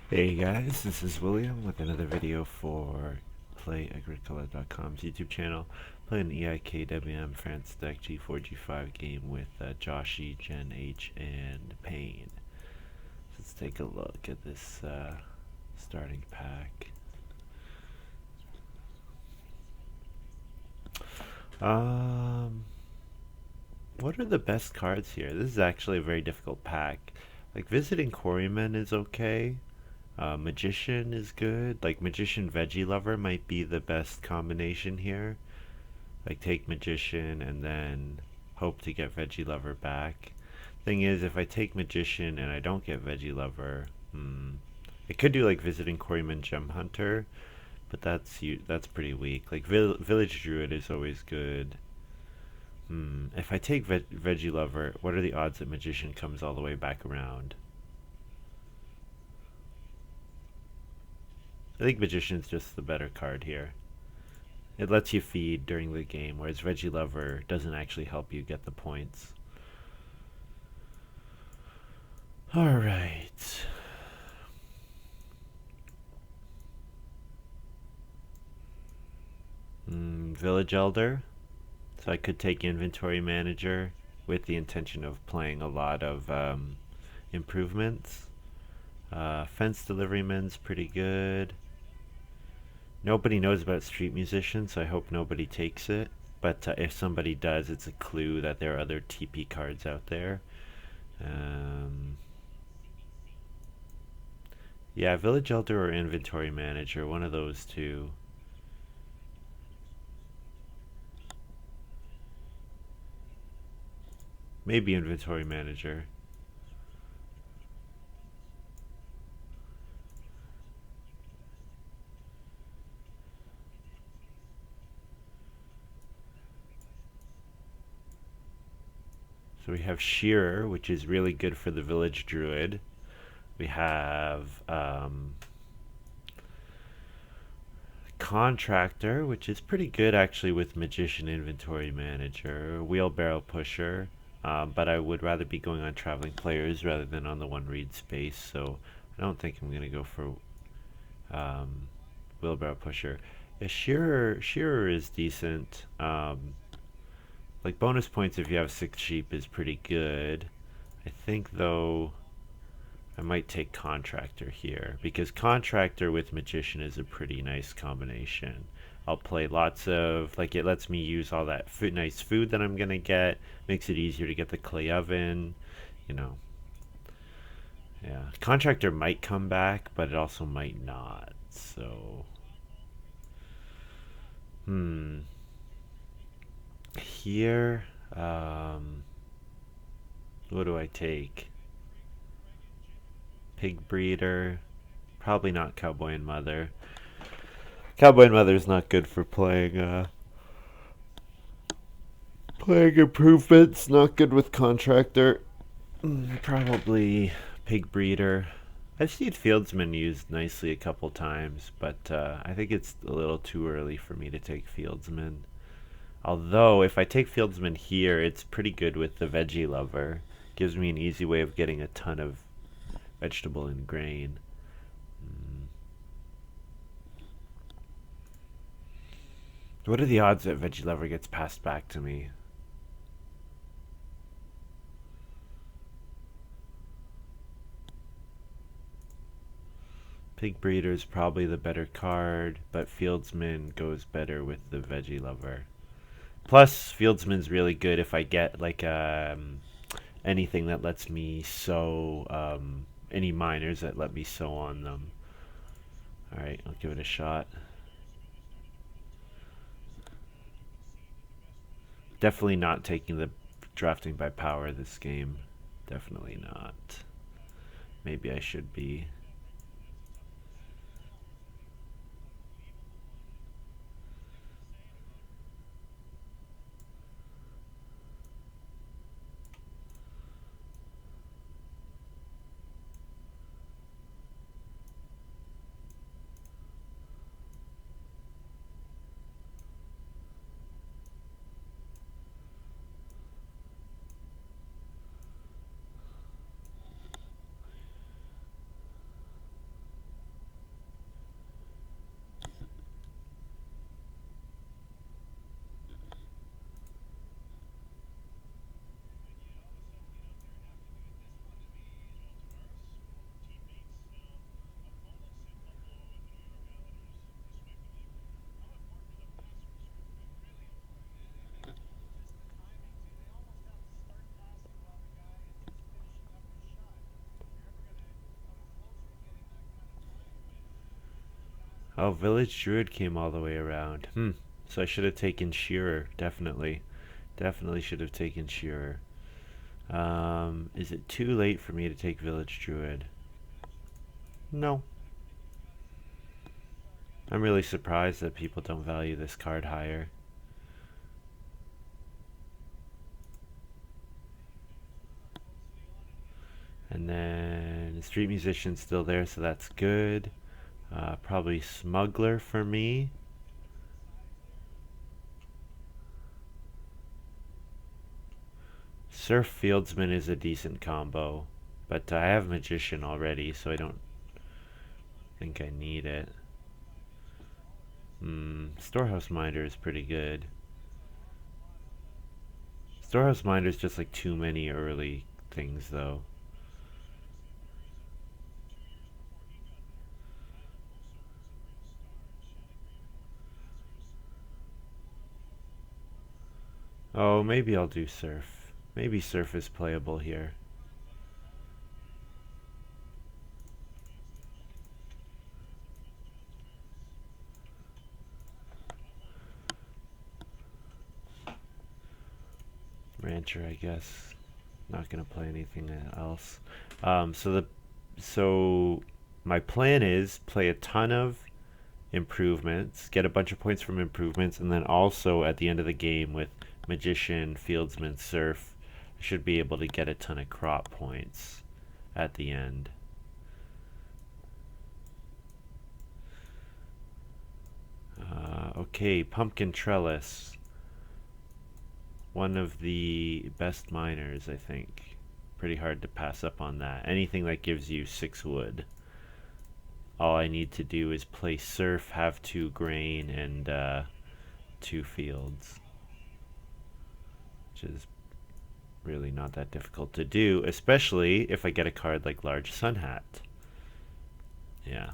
Hey guys, this is William with another video for Play-agricola.com's YouTube channel. Playing EIKWmFr G4G5 game with Joshy, JenH, and Pain. Let's take a look at this starting pack. What are the best cards here? This is actually a very difficult pack. Like Visiting Quarryman is okay. Magician is good. Like Magician Veggie Lover might be the best combination here. Like take Magician and then hope to get Veggie Lover back. Thing is, if I take Magician and I don't get Veggie Lover, it could do like Visiting Quarryman Gem Hunter, but that's pretty weak. Like Village Druid is always good. If I take Veggie Lover, what are the odds that Magician comes all the way back around? I think Magician's just the better card here. It lets you feed during the game, whereas Veggie Lover doesn't actually help you get the points. Alright. Village Elder. So I could take Inventory Manager with the intention of playing a lot of improvements. Fence Deliveryman's pretty good. Nobody knows about Street Musician, so I hope nobody takes it. But if somebody does, it's a clue that there are other TP cards out there. Yeah, Village Elder or Inventory Manager, one of those two. Maybe Inventory Manager. So we have Shearer, which is really good for the Village Druid. We have Contractor, which is pretty good actually with Magician Inventory Manager. Wheelbarrow Pusher, but I would rather be going on Traveling Players rather than on the one read space, so I don't think I'm going to go for Wheelbarrow Pusher. Yeah, Shearer is decent. Like bonus points if you have 6 sheep is pretty good. I think though I might take Contractor here because Contractor with Magician is a pretty nice combination. I'll play lots of, like, it lets me use all that nice food that I'm gonna get, makes it easier to get the clay oven, you know. Yeah, Contractor might come back, but it also might not. So, here, what do I take? Pig Breeder, probably not Cowboy and Mother. Cowboy and Mother's not good for playing improvements. Not good with Contractor. Probably Pig Breeder. I've seen Fieldsman used nicely a couple times, but I think it's a little too early for me to take Fieldsman. Although, if I take Fieldsman here, it's pretty good with the Veggie Lover. Gives me an easy way of getting a ton of vegetable and grain. What are the odds that Veggie Lover gets passed back to me? Pig Breeder is probably the better card, but Fieldsman goes better with the Veggie Lover. Plus, Fieldsman's really good if I get like anything that lets me sow, any miners that let me sow on them. Alright, I'll give it a shot. Definitely not taking the drafting by power this game. Definitely not. Maybe I should be. Oh, Village Druid came all the way around. So I should have taken Shearer, definitely. Definitely should have taken Shearer. Is it too late for me to take Village Druid? No. I'm really surprised that people don't value this card higher. And then Street Musician's still there, so that's good. Probably Smuggler for me. Surf Fieldsman is a decent combo, but I have Magician already, so I don't think I need it. Storehouse Minder is pretty good. Storehouse Minder is just like too many early things, though. Oh, maybe I'll do Surf. Maybe Surf is playable here. Rancher, I guess. Not gonna play anything else. So my plan is play a ton of improvements, get a bunch of points from improvements, and then also at the end of the game with Magician, Fieldsman, Surf, I should be able to get a ton of crop points at the end. Okay, Pumpkin Trellis. One of the best miners, I think. Pretty hard to pass up on that. Anything that gives you 6 wood. All I need to do is play Surf, have 2 grain, and 2 fields. Which is really not that difficult to do, especially if I get a card like Large Sun Hat. Yeah.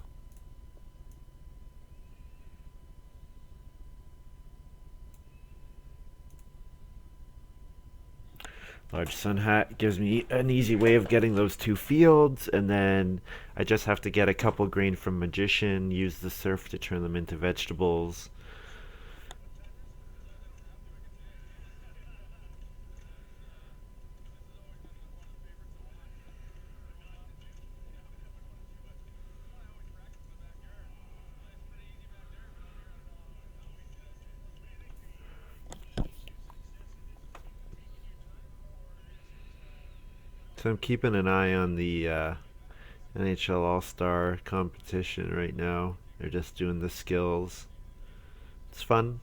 Large Sun Hat gives me an easy way of getting those 2 fields, and then I just have to get a couple grain from Magician, use the Surf to turn them into vegetables. So I'm keeping an eye on the NHL All-Star competition right now. They're just doing the skills. It's fun.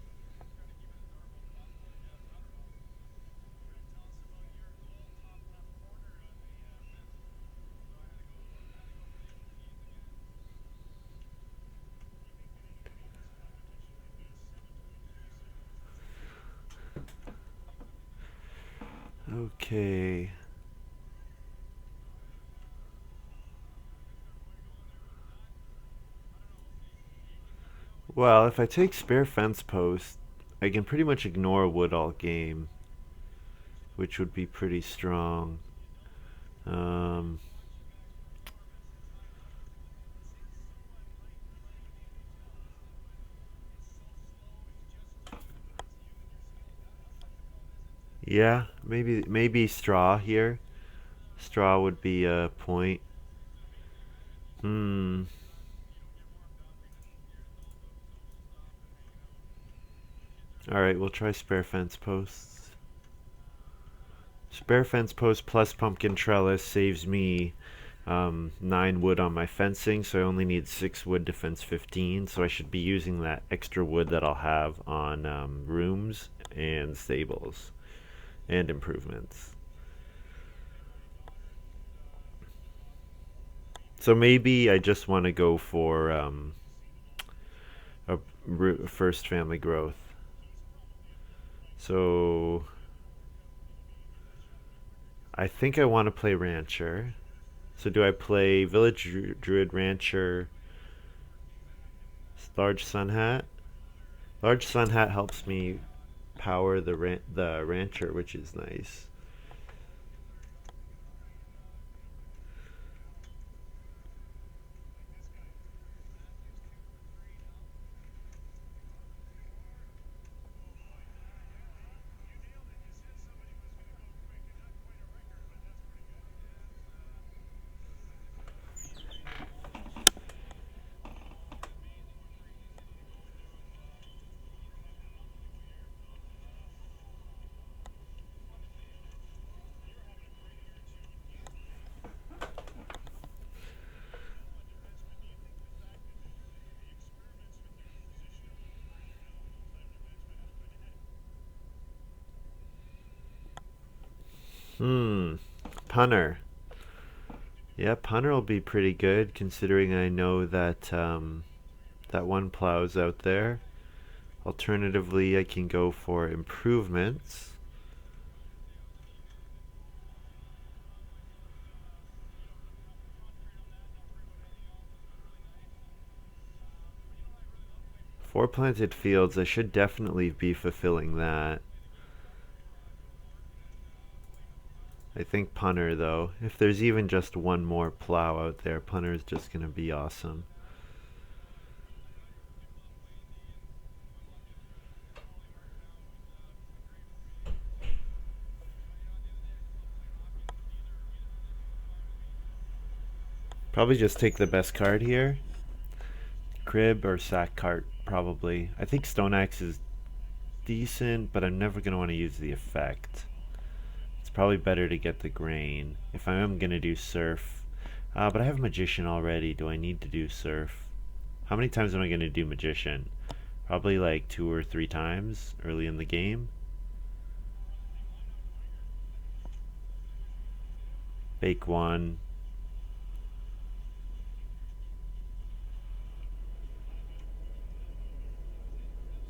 Okay. Well, if I take spare fence post, I can pretty much ignore wood all game, which would be pretty strong. Um, yeah, maybe straw here. Straw would be a point. Hmm. All right, we'll try spare fence posts. Spare fence post plus pumpkin trellis saves me 9 wood on my fencing, so I only need 6 wood to fence 15, so I should be using that extra wood that I'll have on rooms and stables and improvements. So maybe I just want to go for a first family growth. So I think I want to play Rancher. So do I play Village Druid Rancher, Large Sun Hat? Large Sun Hat helps me power the Rancher, which is nice. Punter. Yeah, punter will be pretty good considering I know that that one plow's out there. Alternatively, I can go for improvements. Four planted fields, I should definitely be fulfilling that. I think punter though. If there's even just one more plow out there, punter is just going to be awesome. Probably just take the best card here. Crib or sack cart, probably. I think Stone Axe is decent, but I'm never going to want to use the effect. It's probably better to get the grain. If I am going to do surf. But I have magician already. Do I need to do surf? How many times am I going to do magician? Probably like 2 or 3 times early in the game. Bake one.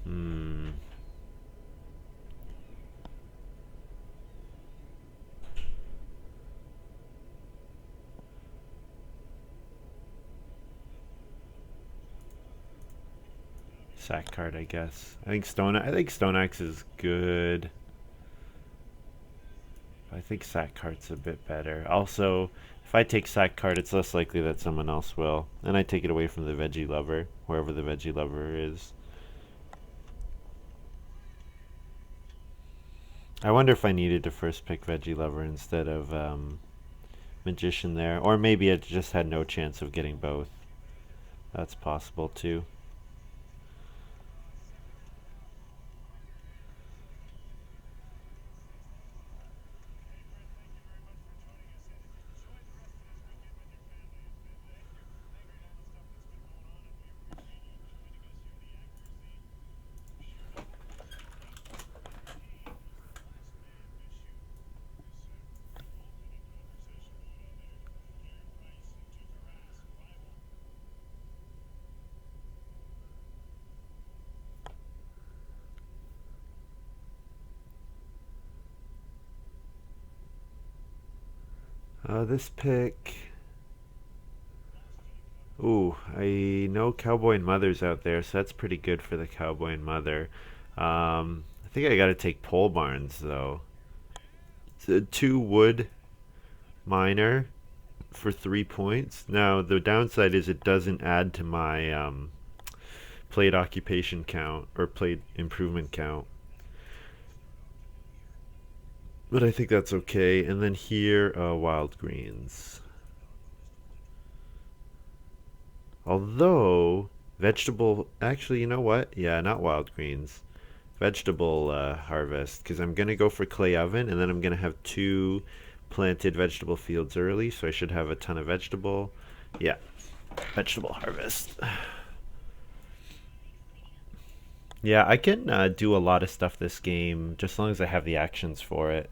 Hmm. Sack card, I guess. I think Stone Axe is good. I think sack cart's a bit better. Also, if I take sack cart, it's less likely that someone else will. And I take it away from the veggie lover, wherever the veggie lover is. I wonder if I needed to first pick veggie lover instead of magician there. Or maybe it just had no chance of getting both. That's possible too. This pick. Ooh, I know Cowboy and Mother's out there, so that's pretty good for the Cowboy and Mother. I think I gotta take Pole Barns though. It's a 2 wood miner for 3 points. Now the downside is it doesn't add to my plate occupation count or plate improvement count. But I think that's okay. And then here, wild greens. Although, vegetable, actually, you know what? Yeah, not wild greens. Vegetable harvest, because I'm going to go for clay oven, and then I'm going to have 2 planted vegetable fields early, so I should have a ton of vegetable. Yeah, vegetable harvest. Yeah, I can do a lot of stuff this game, just as long as I have the actions for it.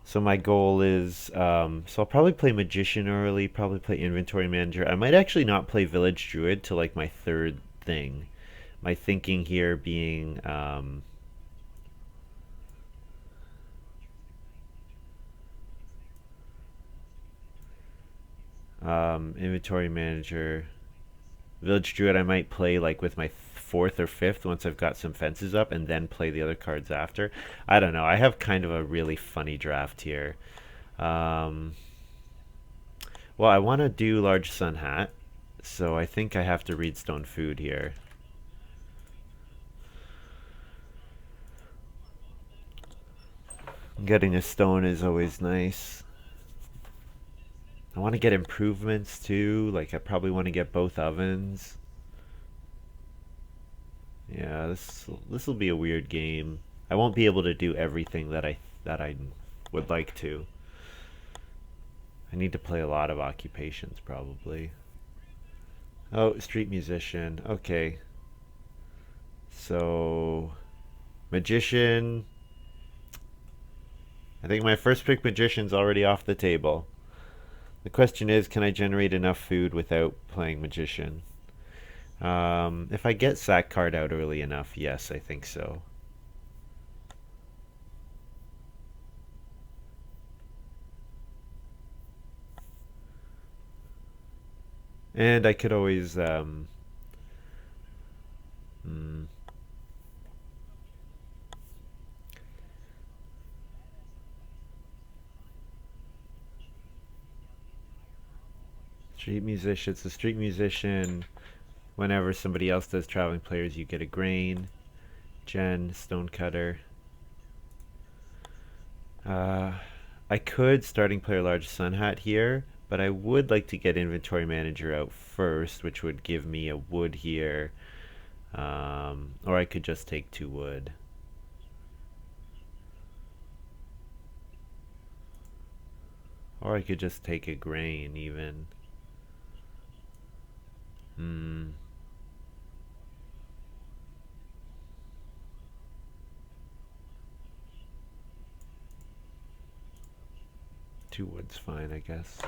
So my goal is, so I'll probably play Magician early, probably play Inventory Manager. I might actually not play Village Druid till like my third thing. My thinking here being, Inventory Manager. Village Druid I might play like with my fourth or fifth once I've got some fences up and then play the other cards after. I don't know. I have kind of a really funny draft here. Um, well, I want to do Large Sun Hat, so I think I have to read Stone Food here. Getting a stone is always nice. I want to get improvements too. Like I probably want to get both ovens. Yeah, this will be a weird game. I won't be able to do everything that I would like to. I need to play a lot of occupations probably. Oh, street musician. Okay. So magician. I think my first pick Magician's already off the table. The question is, can I generate enough food without playing Magician? If I get sack card out early enough, yes, I think so. And I could always, mm, street musician. It's a street musician. Whenever somebody else does traveling players, you get a grain. Jen, stonecutter. Uh, I could starting player large sun hat here, but I would like to get inventory manager out first, which would give me a wood here. Or I could just take 2 wood. Or I could just take a grain even. Hmm. 2 wood's fine, I guess.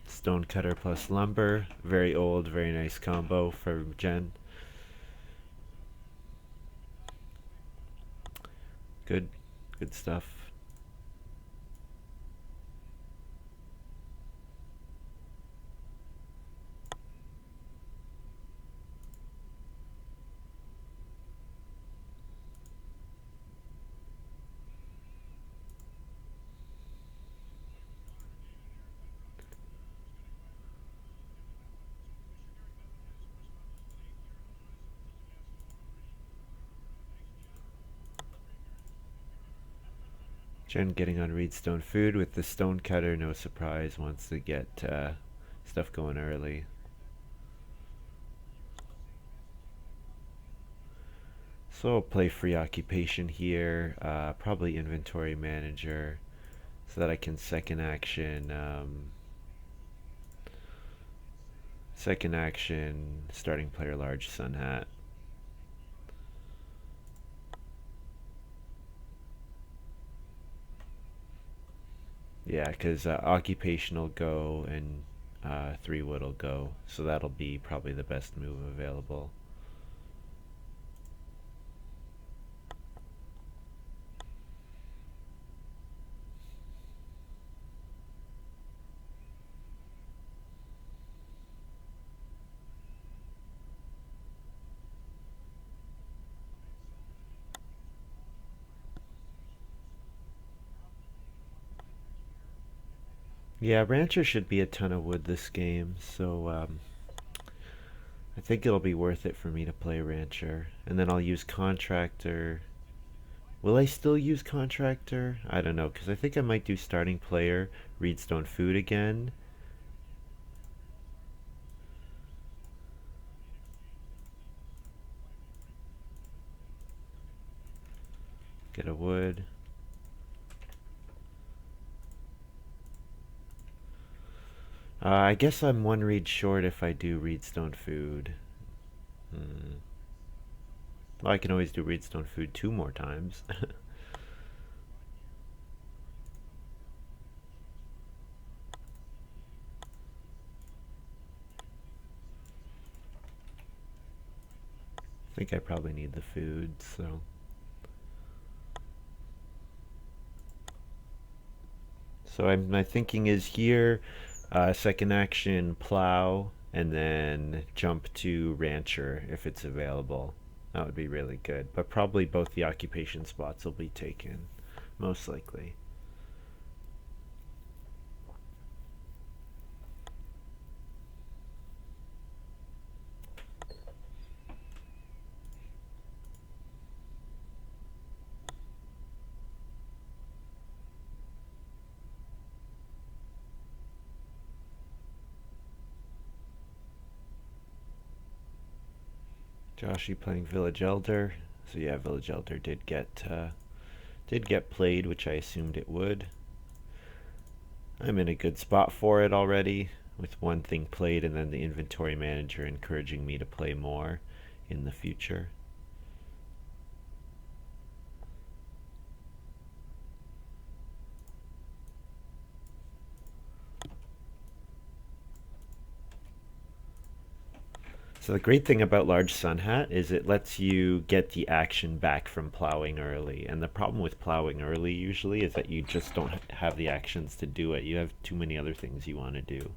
Stonecutter plus lumber. Very old, very nice combo for Jen. Good, good stuff. Jen getting on Reedstone food with the stonecutter, no surprise, wants to get stuff going early. So I'll play free occupation here, probably inventory manager, so that I can second action, starting player large sun hat. Yeah, because occupation will go and 3 wood will go, so that'll be probably the best move available. Yeah, rancher should be a ton of wood this game, so I think it'll be worth it for me to play rancher, and then I'll use contractor. Will I still use contractor? I don't know, because I think I might do starting player, Reedstone food again. Get a wood. I guess I'm 1 reed short if I do Reedstone food. Hmm. Well, I can always do Reedstone food 2 more times. I think I probably need the food, so. So my thinking is here, second action plow, and then jump to rancher if it's available. That would be really good. But probably both the occupation spots will be taken, most likely. Joshy playing Village Elder. So yeah, Village Elder did get played, which I assumed it would. I'm in a good spot for it already, with one thing played and then the inventory manager encouraging me to play more in the future. So the great thing about large sun hat is it lets you get the action back from plowing early. And the problem with plowing early usually is that you just don't have the actions to do it. You have too many other things you want to do.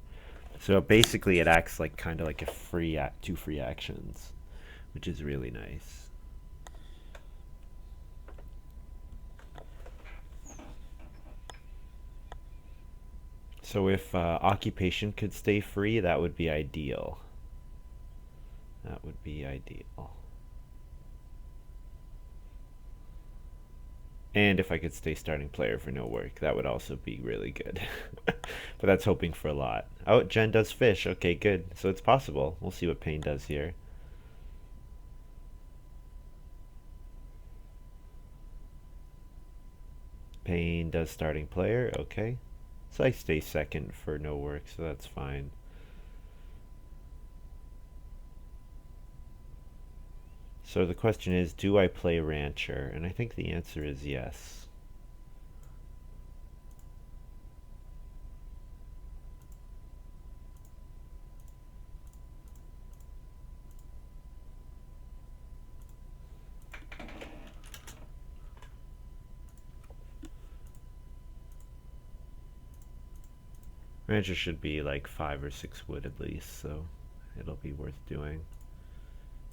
So basically it acts like kind of like a two free actions, which is really nice. So if occupation could stay free, that would be ideal. That would be ideal. And if I could stay starting player for no work, that would also be really good. But that's hoping for a lot. Oh, Jen does fish. Okay, good. So it's possible. We'll see what Payne does here. Payne does starting player. Okay. So I stay second for no work, so that's fine. So the question is, do I play rancher? And I think the answer is yes. Rancher should be like 5 or 6 wood at least, so it'll be worth doing.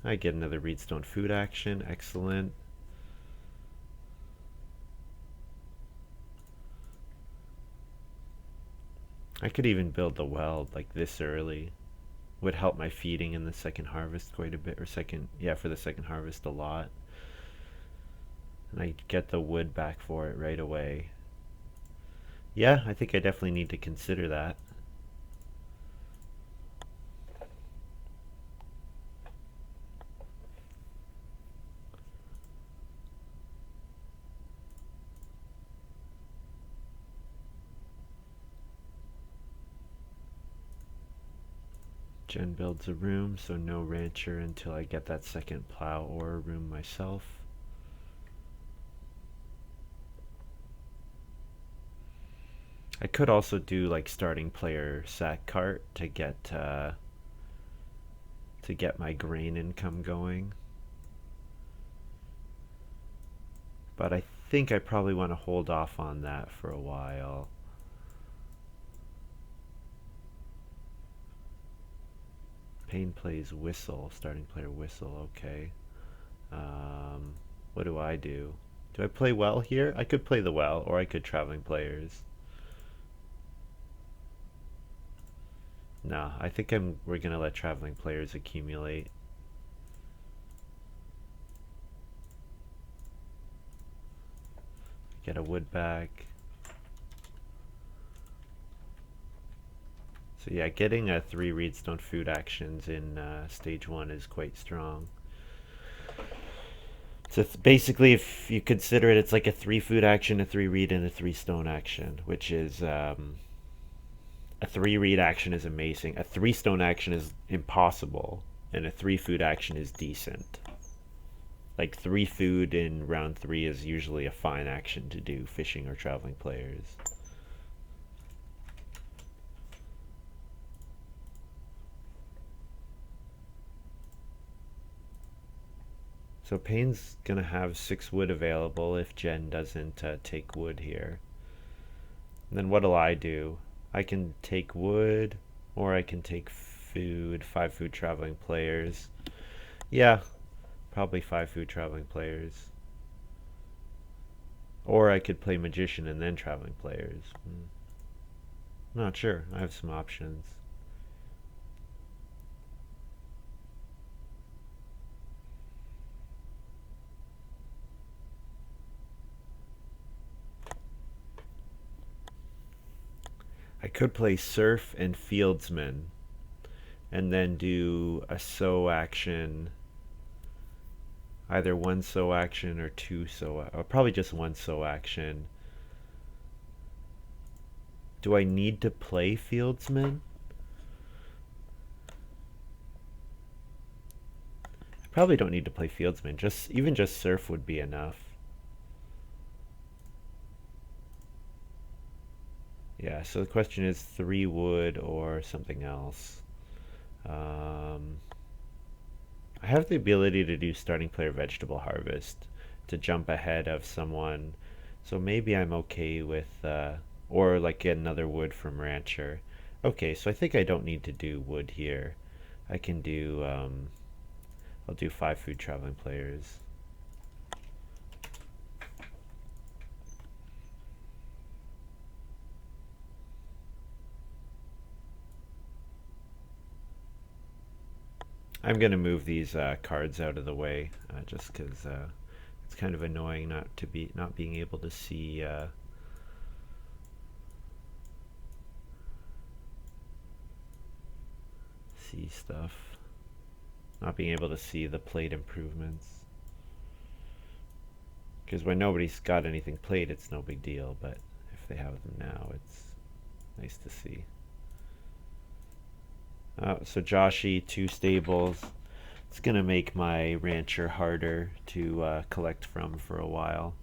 I get another Reedstone food action. Excellent. I could even build the well like this early. Would help my feeding in the second harvest quite a bit, or for the second harvest a lot. And I get the wood back for it right away. Yeah, I think I definitely need to consider that. Jen builds a room, so no rancher until I get that second plow or a room myself. I could also do like starting player sack cart to get my grain income going. But I think I probably want to hold off on that for a while. Payne plays whistle, starting player whistle, okay. What do I do? Do I play well here? I could play the well, or I could traveling players. No, I think we're gonna let traveling players accumulate. Get a wood back. So yeah, getting 3 Reedstone food actions in stage 1 is quite strong. So basically, if you consider it, it's like a 3 food action, a 3 reed, and a 3 stone action, which is a 3 reed action is amazing. A 3 stone action is impossible, and a 3 food action is decent. Like 3 food in round 3 is usually a fine action to do fishing or traveling players. So Payne's gonna have 6 wood available if Jen doesn't take wood here. And then what'll I do? I can take wood, or I can take food, 5 food traveling players. Yeah, probably 5 food traveling players. Or I could play magician and then traveling players. Not sure. I have some options. I could play surf and fieldsman and then do a sow action Either one sow action or two sow, or probably just one sow action. Do I need to play Fieldsman? I probably don't need to play Fieldsman. Even just Surf would be enough. Yeah, so the question is 3 wood or something else. I have the ability to do starting player vegetable harvest to jump ahead of someone, so maybe I'm okay with, or like get another wood from Rancher. Okay, so I think I don't need to do wood here. I can do, I'll do 5 food traveling players. I'm gonna move these cards out of the way just because it's kind of annoying not being able to see stuff, not being able to see the plate improvements. Because when nobody's got anything played, it's no big deal, but if they have them now, it's nice to see. So Joshy, 2 stables. It's gonna make my rancher harder to collect from for a while.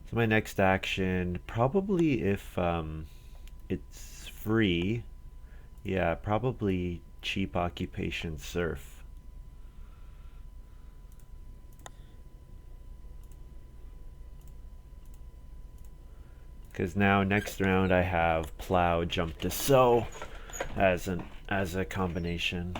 So my next action, probably if it's free, yeah, probably cheap occupation surf. Because now next round I have plow, jump to sow as a combination.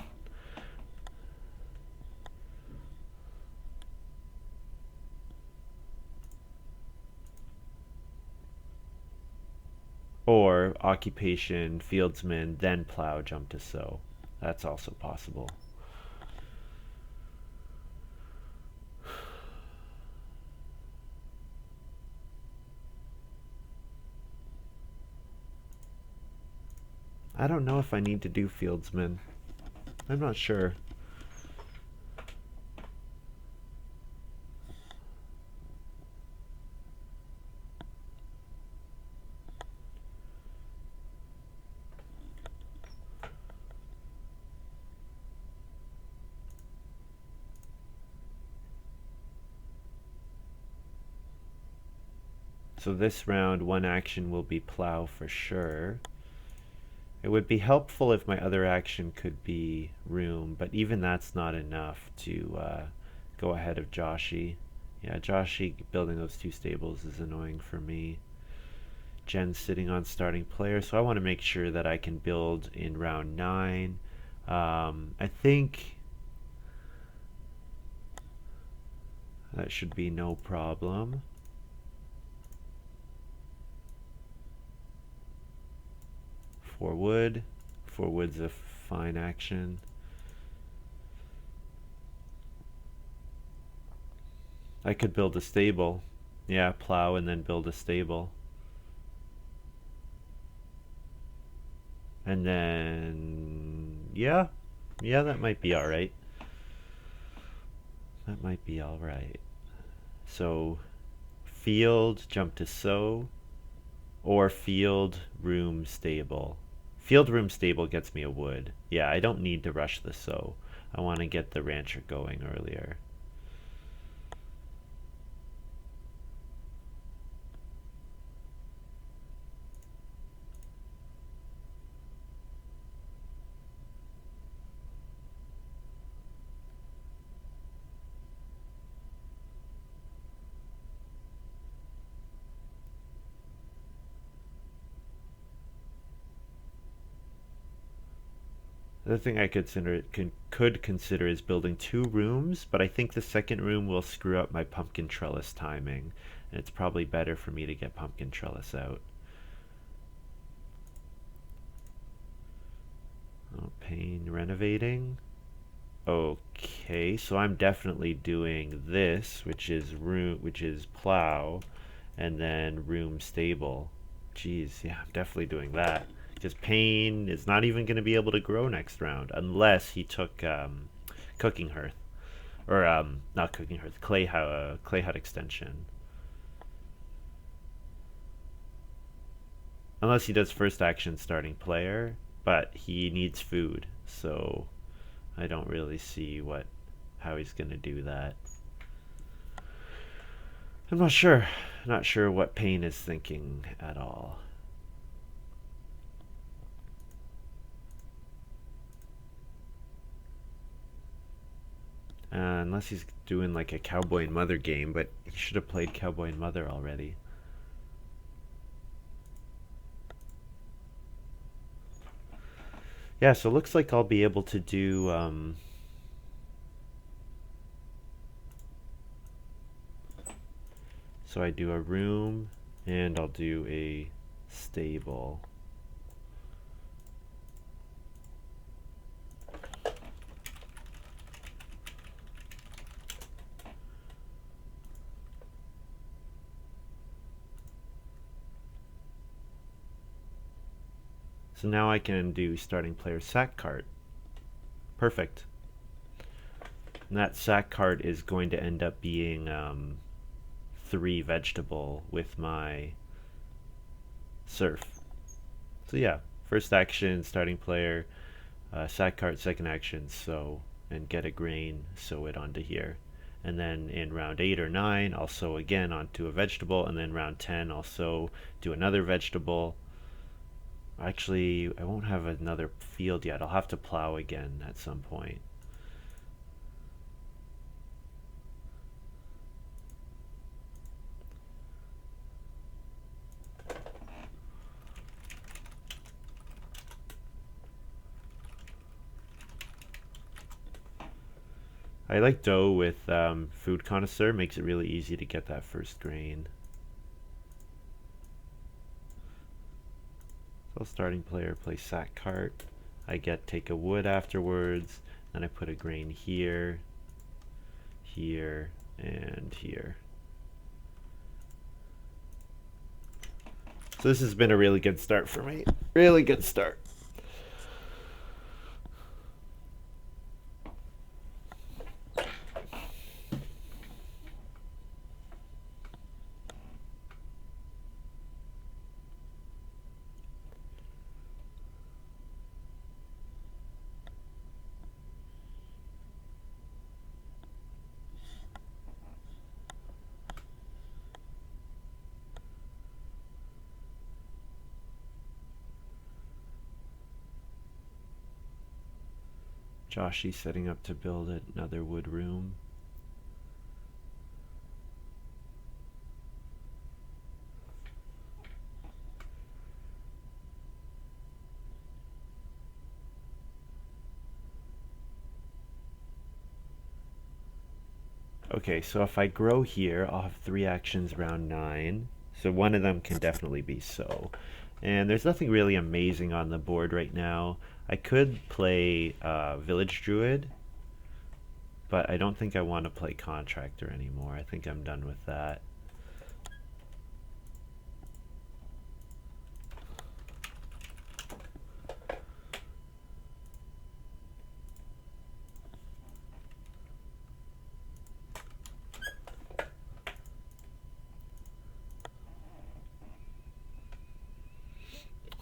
Or occupation, fieldsman, then plow, jump to sow. That's also possible. I don't know if I need to do fieldsman. I'm not sure. So this round, one action will be plow for sure. It would be helpful if my other action could be room, but even that's not enough to go ahead of Joshy. Yeah, Joshy building those 2 stables is annoying for me. Jen's sitting on starting player, so I want to make sure that I can build in round 9. I think that should be no problem. Four wood's a fine action. I could build a stable. Yeah, plow and then build a stable. And then, yeah, that might be alright. That might be alright. So, field, jump to sow, or field, room, stable. Field, room, stable gets me a wood. Yeah, I don't need to rush the sow. I want to get the rancher going earlier. The other thing I could consider is building 2 rooms, but I think the second room will screw up my pumpkin trellis timing, and it's probably better for me to get pumpkin trellis out. Oh, pain renovating. Okay. Okay, so I'm definitely doing this, which is plow, and then room stable. Jeez, yeah, I'm definitely doing that. Because Pain is not even going to be able to grow next round unless he took cooking hearth, or not cooking hearth, clay hut extension. Unless he does first action starting player, but he needs food, so I don't really see how he's gonna do that. I'm not sure. Not sure what Pain is thinking at all. Unless he's doing like a Cowboy and Mother game, but he should have played Cowboy and Mother already. Yeah, so it looks like I'll be able to do so I do a room and I'll do a stable. So now I can do starting player sack cart. Perfect. And that sack cart is going to end up being 3 vegetable with my surf. So yeah, first action, starting player, sack cart, second action, sow, and get a grain, sow it onto here. And then in round 8 or 9, I'll sow again onto a vegetable, and then round 10, I'll sow, do another vegetable. Actually, I won't have another field yet. I'll have to plow again at some point. I like dough with food connoisseur. Makes it really easy to get that first grain. So starting player play sack cart. I take a wood afterwards. Then I put a grain here, here, and here. So this has been a really good start for me. Really good start. Joshy setting up to build another wood room. Okay, so if I grow here, I'll have 3 actions round 9. So one of them can definitely be sow. And there's nothing really amazing on the board right now. I could play Village Druid, but I don't think I want to play Contractor anymore. I think I'm done with that.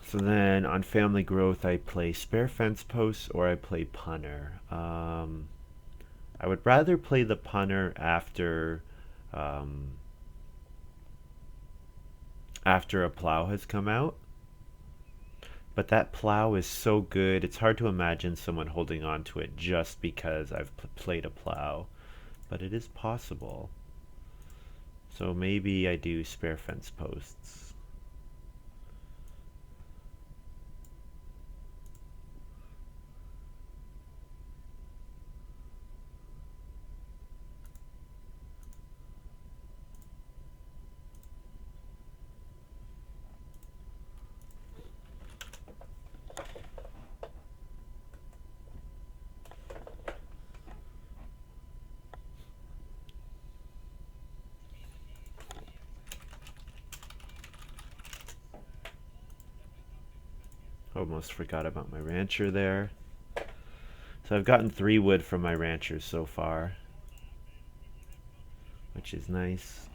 So then on Family Growth, I play Spare Fence Posts or I play Punter. I would rather play the Punter um, after a plow has come out. But that plow is so good, it's hard to imagine someone holding on to it just because I've played a plow. But it is possible. So maybe I do Spare Fence Posts. Almost forgot about my rancher there. So I've gotten 3 wood from my ranchers so far, which is nice.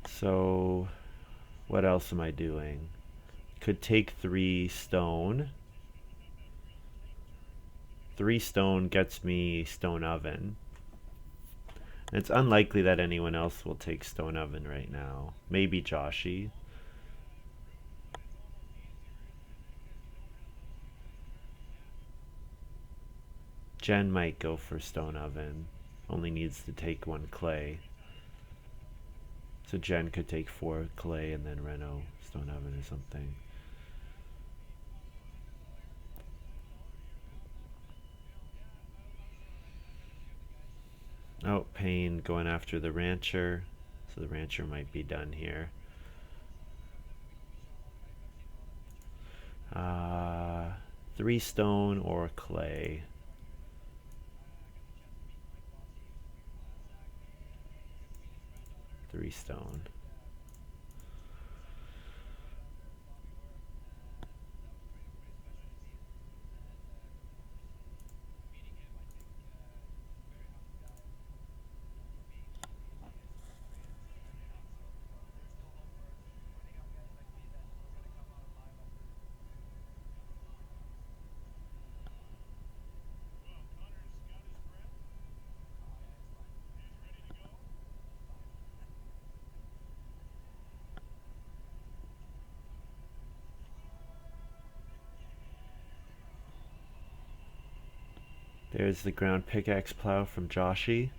So what else am I doing? Could take 3 stone. 3 stone gets me stone oven. It's unlikely that anyone else will take stone oven right now. Maybe Joshy. Jen might go for stone oven. Only needs to take 1 clay. So Jen could take 4 clay and then Reno stone oven or something. Oh, Payne going after the rancher. So the rancher might be done here. 3 stone or clay. 3 stone. There's the ground pickaxe plow from Joshy.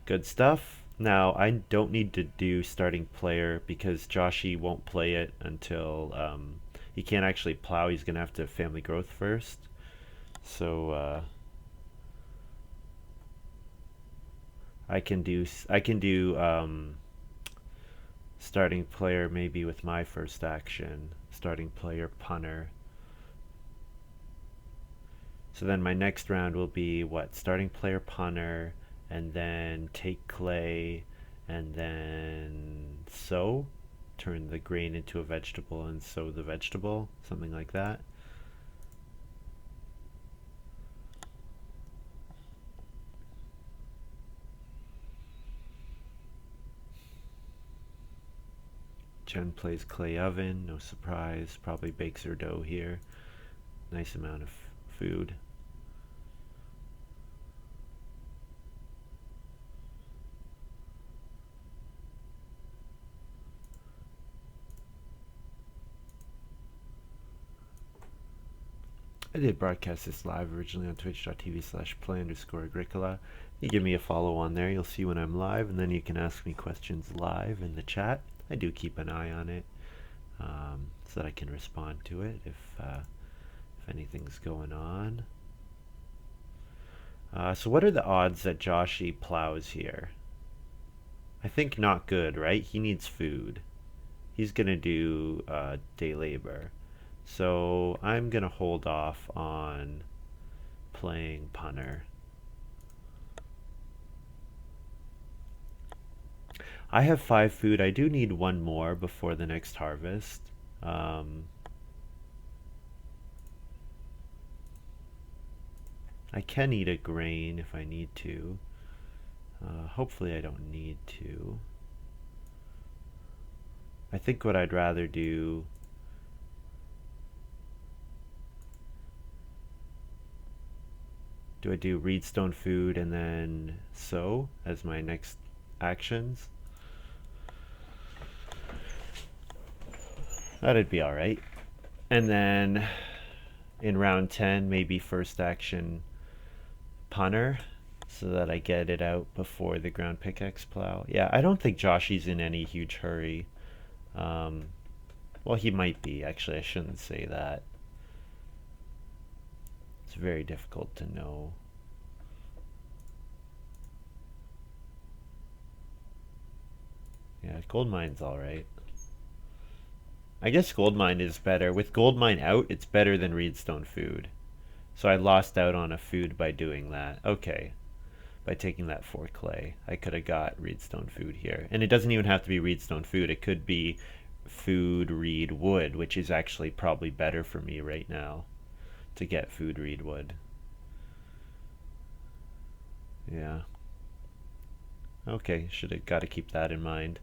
Good stuff. Now, I don't need to do starting player because Joshy won't play it until he can't actually plow. He's going to have to family growth first. So I can do starting player maybe with my first action. Starting player punter. So then my next round will be what? Starting player punter, and then take clay, and then sow. Turn the grain into a vegetable and sow the vegetable. Something like that. Jen plays clay oven, no surprise. Probably bakes her dough here. Nice amount of food. I did broadcast this live originally on twitch.tv/play_agricola. You give me a follow on there, you'll see when I'm live, and then you can ask me questions live in the chat. I do keep an eye on it so that I can respond to it if anything's going on. So what are the odds that Joshy plows here? I think not good, right? He needs food. He's gonna do day labor. So I'm gonna hold off on playing punter. I have 5 food. I do need 1 more before the next harvest. I can eat a grain if I need to. Hopefully I don't need to. I think what I'd rather do I do reedstone food and then sow as my next actions? That'd be alright. And then in round 10, maybe first action punter so that I get it out before the ground pickaxe plow. Yeah, I don't think Joshy's in any huge hurry. Well, he might be. Actually, I shouldn't say that. It's very difficult to know. Yeah, gold mine's alright. I guess gold mine is better. With gold mine out, it's better than reedstone food. So I lost out on a food by doing that. Okay. by taking that 4 clay. I could have got reedstone food here. And it doesn't even have to be reedstone food. It could be food reed wood, which is actually probably better for me right now to get food reed wood. Yeah. Okay, should have got to keep that in mind.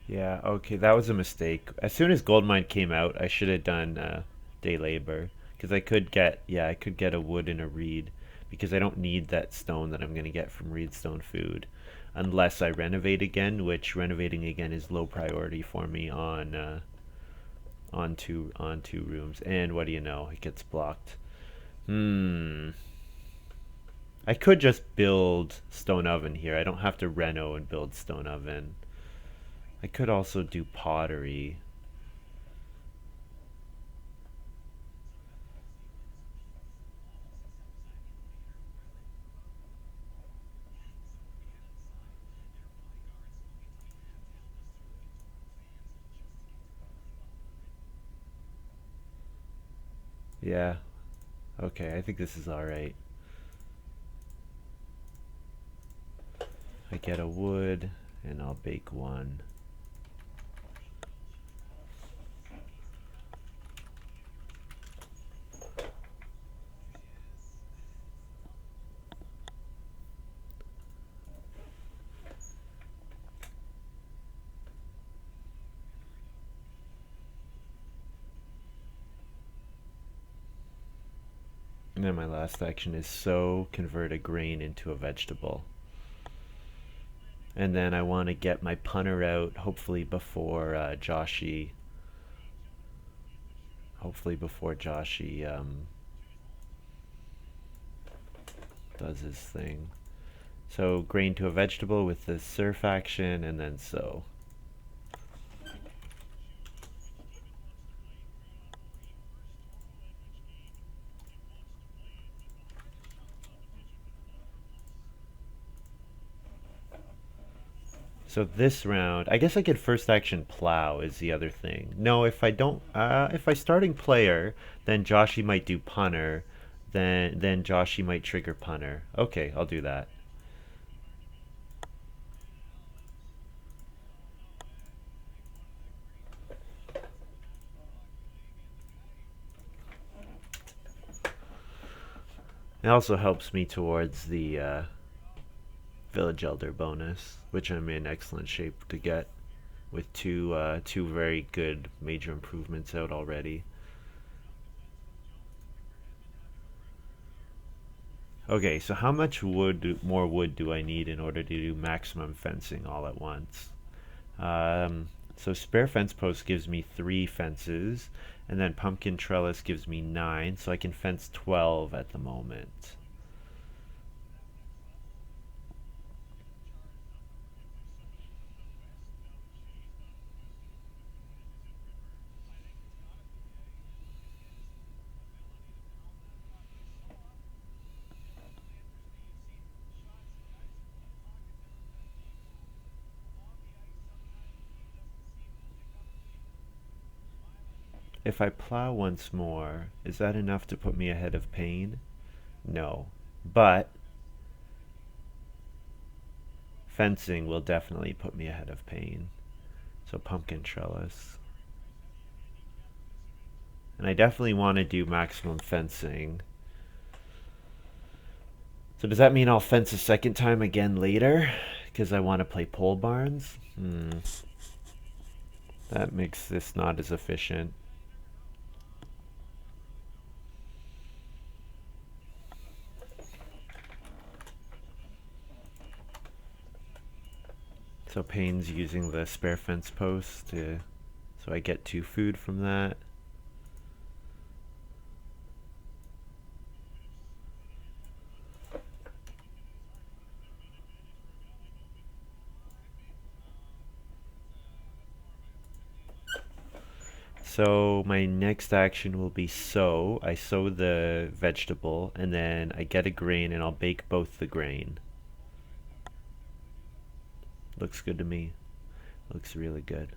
Yeah, okay, that was a mistake. As soon as Goldmine came out, I should have done day labor because I could get, yeah, I could get a wood and a reed because I don't need that stone that I'm going to get from reedstone food unless I renovate again, which renovating again is low priority for me on two rooms. And what do you know? It gets blocked. Hmm. I could just build stone oven here. I don't have to reno and build stone oven. I could also do pottery. Yeah. Okay, I think this is alright. I get a wood and I'll bake one. And then my last action is sow, convert a grain into a vegetable. And then I want to get my punter out, hopefully before Joshy. Hopefully before Joshy does his thing. So grain to a vegetable with the surf action, and then sow. So this round, I guess I could first action plow is the other thing. No, if I don't, if I starting player, then Joshy might do punter, then Joshy might trigger punter. Okay, I'll do that. It also helps me towards the village elder bonus, which I'm in excellent shape to get with two very good major improvements out already. Okay, so how much more wood do I need in order to do maximum fencing all at once? So spare fence post gives me 3 fences, and then pumpkin trellis gives me 9, so I can fence 12 at the moment. If I plow once more, is that enough to put me ahead of pain? No. But fencing will definitely put me ahead of pain. So pumpkin trellis. And I definitely want to do maximum fencing. So does that mean I'll fence a second time again later? Because I want to play pole barns? That makes this not as efficient. So Payne's using the spare fence post so I get 2 food from that. So my next action will be sow. I sow the vegetable, and then I get a grain, and I'll bake both the grain. Looks good to me. Looks really good.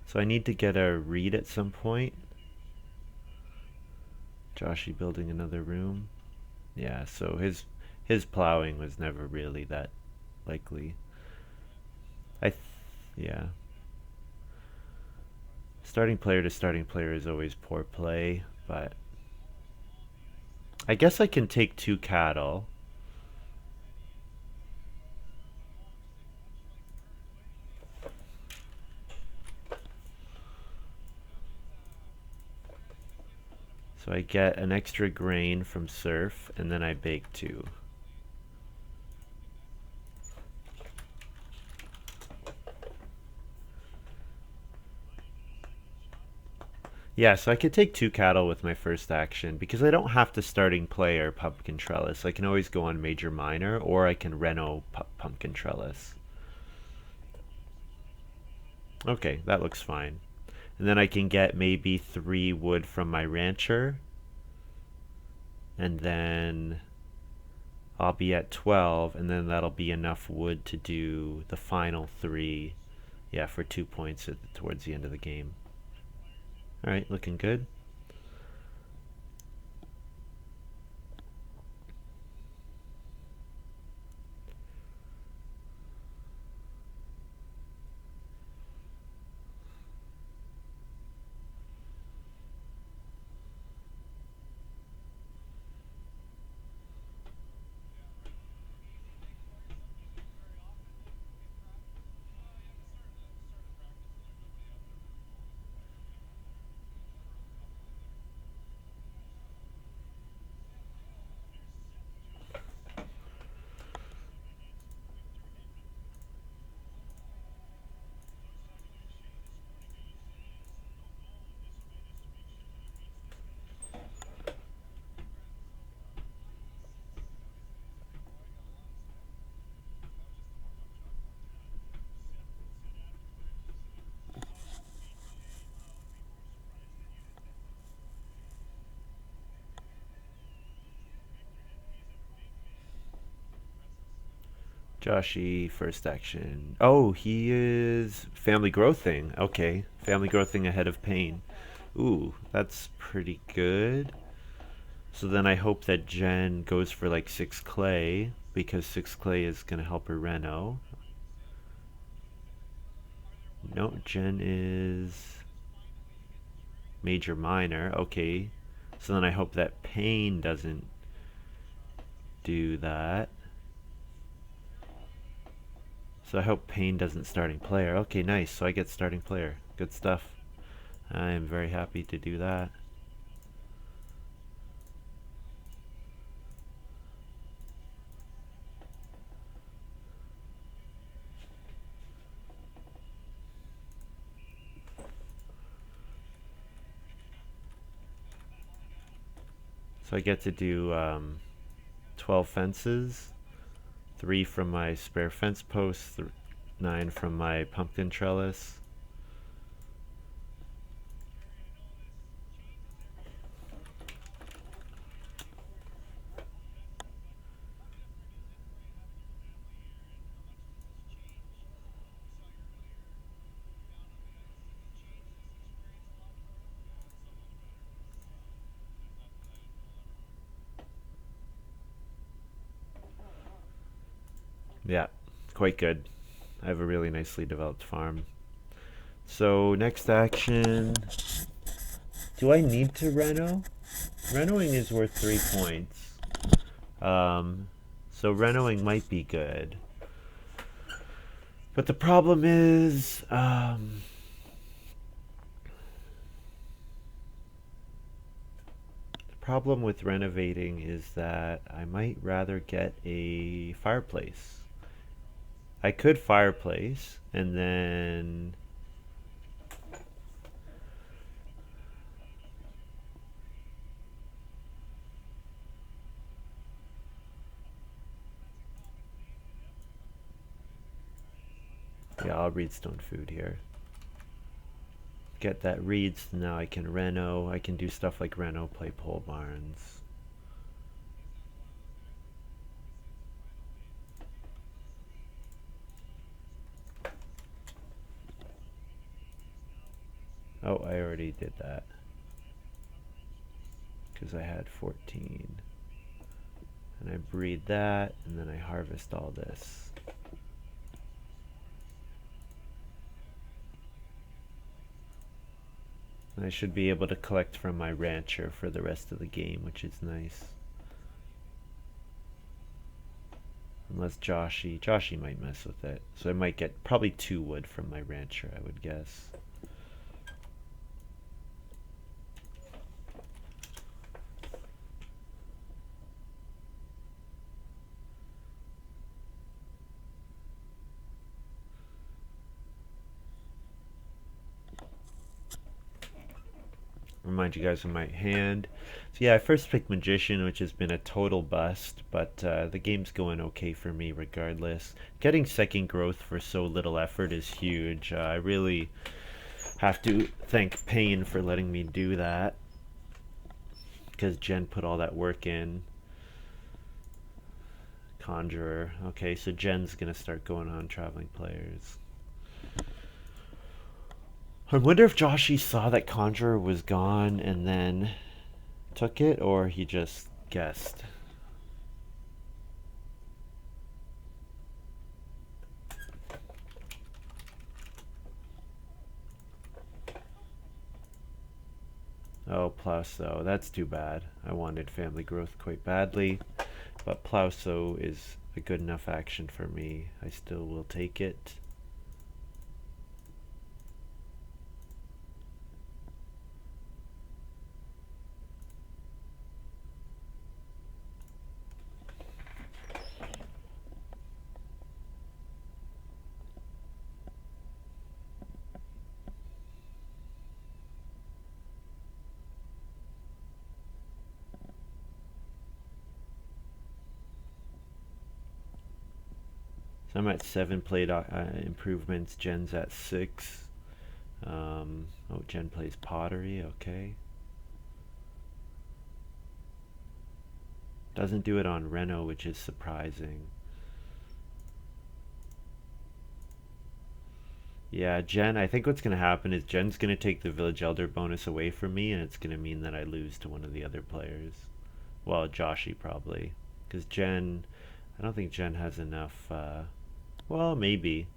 So I need to get a read at some point. Joshy building another room. Yeah, so his plowing was never really that likely. I th yeah. Starting player to starting player is always poor play, but I guess I can take 2 cattle. So I get an extra grain from surf, and then I bake 2. Yeah, so I could take 2 cattle with my first action because I don't have to starting player pumpkin trellis. I can always go on major minor, or I can reno pumpkin trellis. Okay, that looks fine. And then I can get maybe 3 wood from my rancher, and then I'll be at 12, and then that'll be enough wood to do the final 3. Yeah, for 2 points towards the end of the game. Alright, looking good. Joshy, first action. Oh, he is family growthing. Okay, family growthing ahead of pain. Ooh, that's pretty good. So then I hope that Jen goes for like 6 clay, because 6 clay is going to help her reno. No, Jen is major minor. Okay, so then I hope that pain doesn't do that. So I hope pain doesn't starting player. Okay, nice. So I get starting player. Good stuff. I am very happy to do that. So I get to do 12 fences, 3 from my spare fence posts, 9 from my pumpkin trellis. Yeah, quite good. I have a really nicely developed farm. So next action, do I need to reno? Renoing is worth 3 points. Um, so renoing might be good. But the problem is, the problem with renovating is that I might rather get a fireplace. I could fireplace, and then Yeah, I'll reed stone food here. Get that reeds, now I can reno. I can do stuff like reno, play pole barns. Oh, I already did that. Because I had 14. And I breed that, and then I harvest all this. And I should be able to collect from my rancher for the rest of the game, which is nice. Unless Joshy might mess with it. So I might get probably 2 wood from my rancher, I would guess. Remind you guys of my hand. So yeah, I first picked Magician, which has been a total bust, but the game's going okay for me regardless. Getting second growth for so little effort is huge. I really have to thank Pain for letting me do that, because Jen put all that work in. Conjurer. Okay, so Jen's gonna start going on traveling players. I wonder if Joshy saw that Conjurer was gone and then took it, or he just guessed. Oh, Plauso. That's too bad. I wanted family growth quite badly, but Plauso is a good enough action for me. I still will take it. So I'm at 7 plate improvements. Jen's at 6. Oh, Jen plays pottery. Okay. Doesn't do it on Reno, which is surprising. Yeah, Jen, I think what's going to happen is Jen's going to take the Village Elder bonus away from me, and it's going to mean that I lose to one of the other players. Well, Joshy probably. Because Jen, I don't think Jen has enough, well, maybe.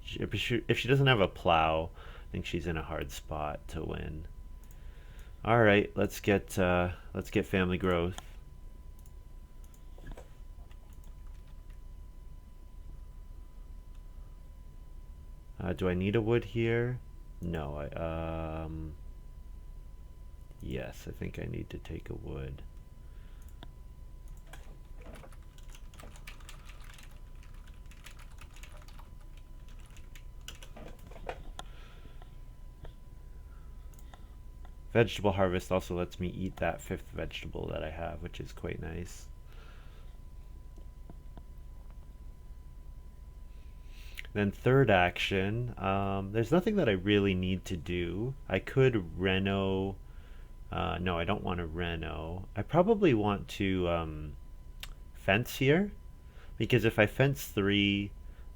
If she doesn't have a plow, I think she's in a hard spot to win. Alright, let's get family growth. Do I need a wood here? No, yes, I think I need to take a wood. Vegetable harvest also lets me eat that 5th vegetable that I have, which is quite nice. Then third action, there's nothing that I really need to do. I could reno. No, I don't want to reno. I probably want to fence here, because if I fence 3,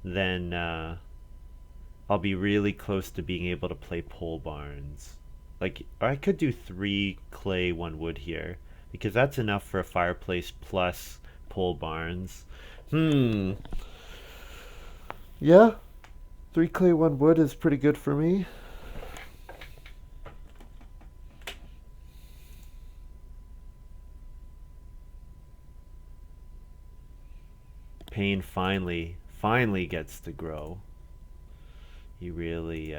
then I'll be really close to being able to play pole barns. Like, or I could do 3 clay, 1 wood here, because that's enough for a fireplace plus pole barns. Yeah, 3 clay, 1 wood is pretty good for me. Pain finally gets to grow. He really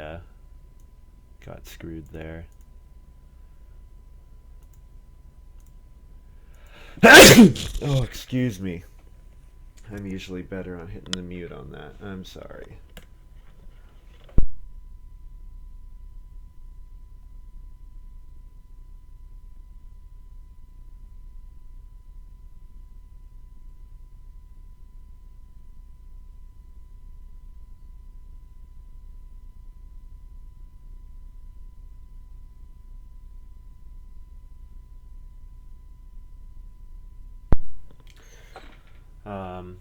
got screwed there. Oh, excuse me. I'm usually better on hitting the mute on that. I'm sorry.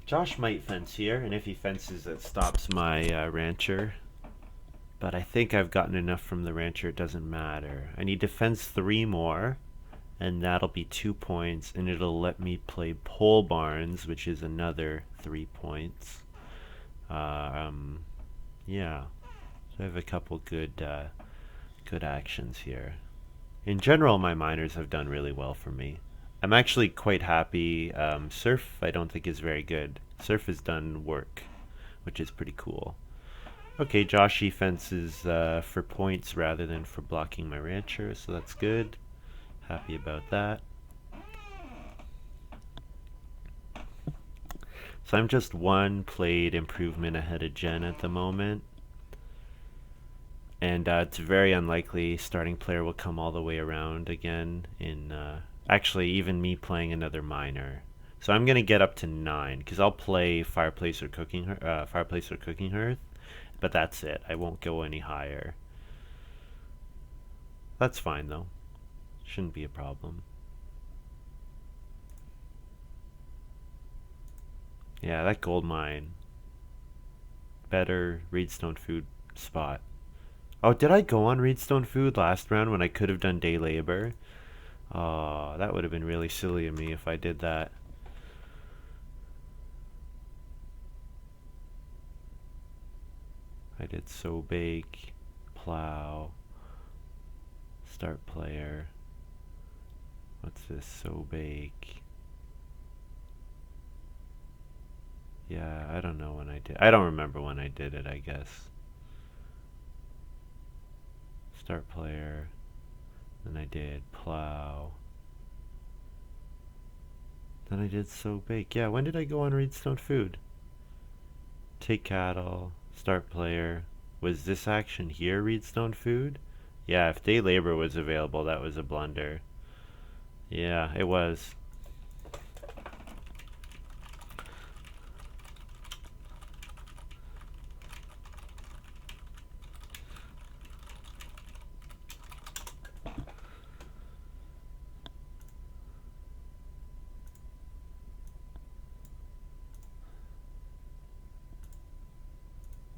Josh might fence here, and if he fences, it stops my rancher. But I think I've gotten enough from the rancher, it doesn't matter. I need to fence 3 more, and that'll be 2 points, and it'll let me play pole barns, which is another 3 points. Yeah, so I have a couple good actions here. In general, my miners have done really well for me. I'm actually quite happy. Surf, I don't think is very good. Surf has done work, which is pretty cool. Okay, Joshy fences for points rather than for blocking my rancher, so that's good. Happy about that. So I'm just 1 played improvement ahead of Jen at the moment. And it's very unlikely starting player will come all the way around again in actually even me playing another miner. So I'm gonna get up to 9 because I'll play fireplace or cooking hearth, but that's it. I won't go any higher. That's fine though. Shouldn't be a problem. Yeah, that gold mine. Better Reedstone food spot. Oh, did I go on Reedstone food last round when I could have done day labor? Oh, that would have been really silly of me if I did that. I did sow bake, plow, start player. What's this? Sow bake. Yeah, I don't know when I did. I don't remember when I did it, I guess. Start player. Then I did plow. Then I did sow bake. Yeah, when did I go on Reedstone food? Take cattle, start player. Was this action here Reedstone food? Yeah, if day labor was available, that was a blunder. Yeah, it was.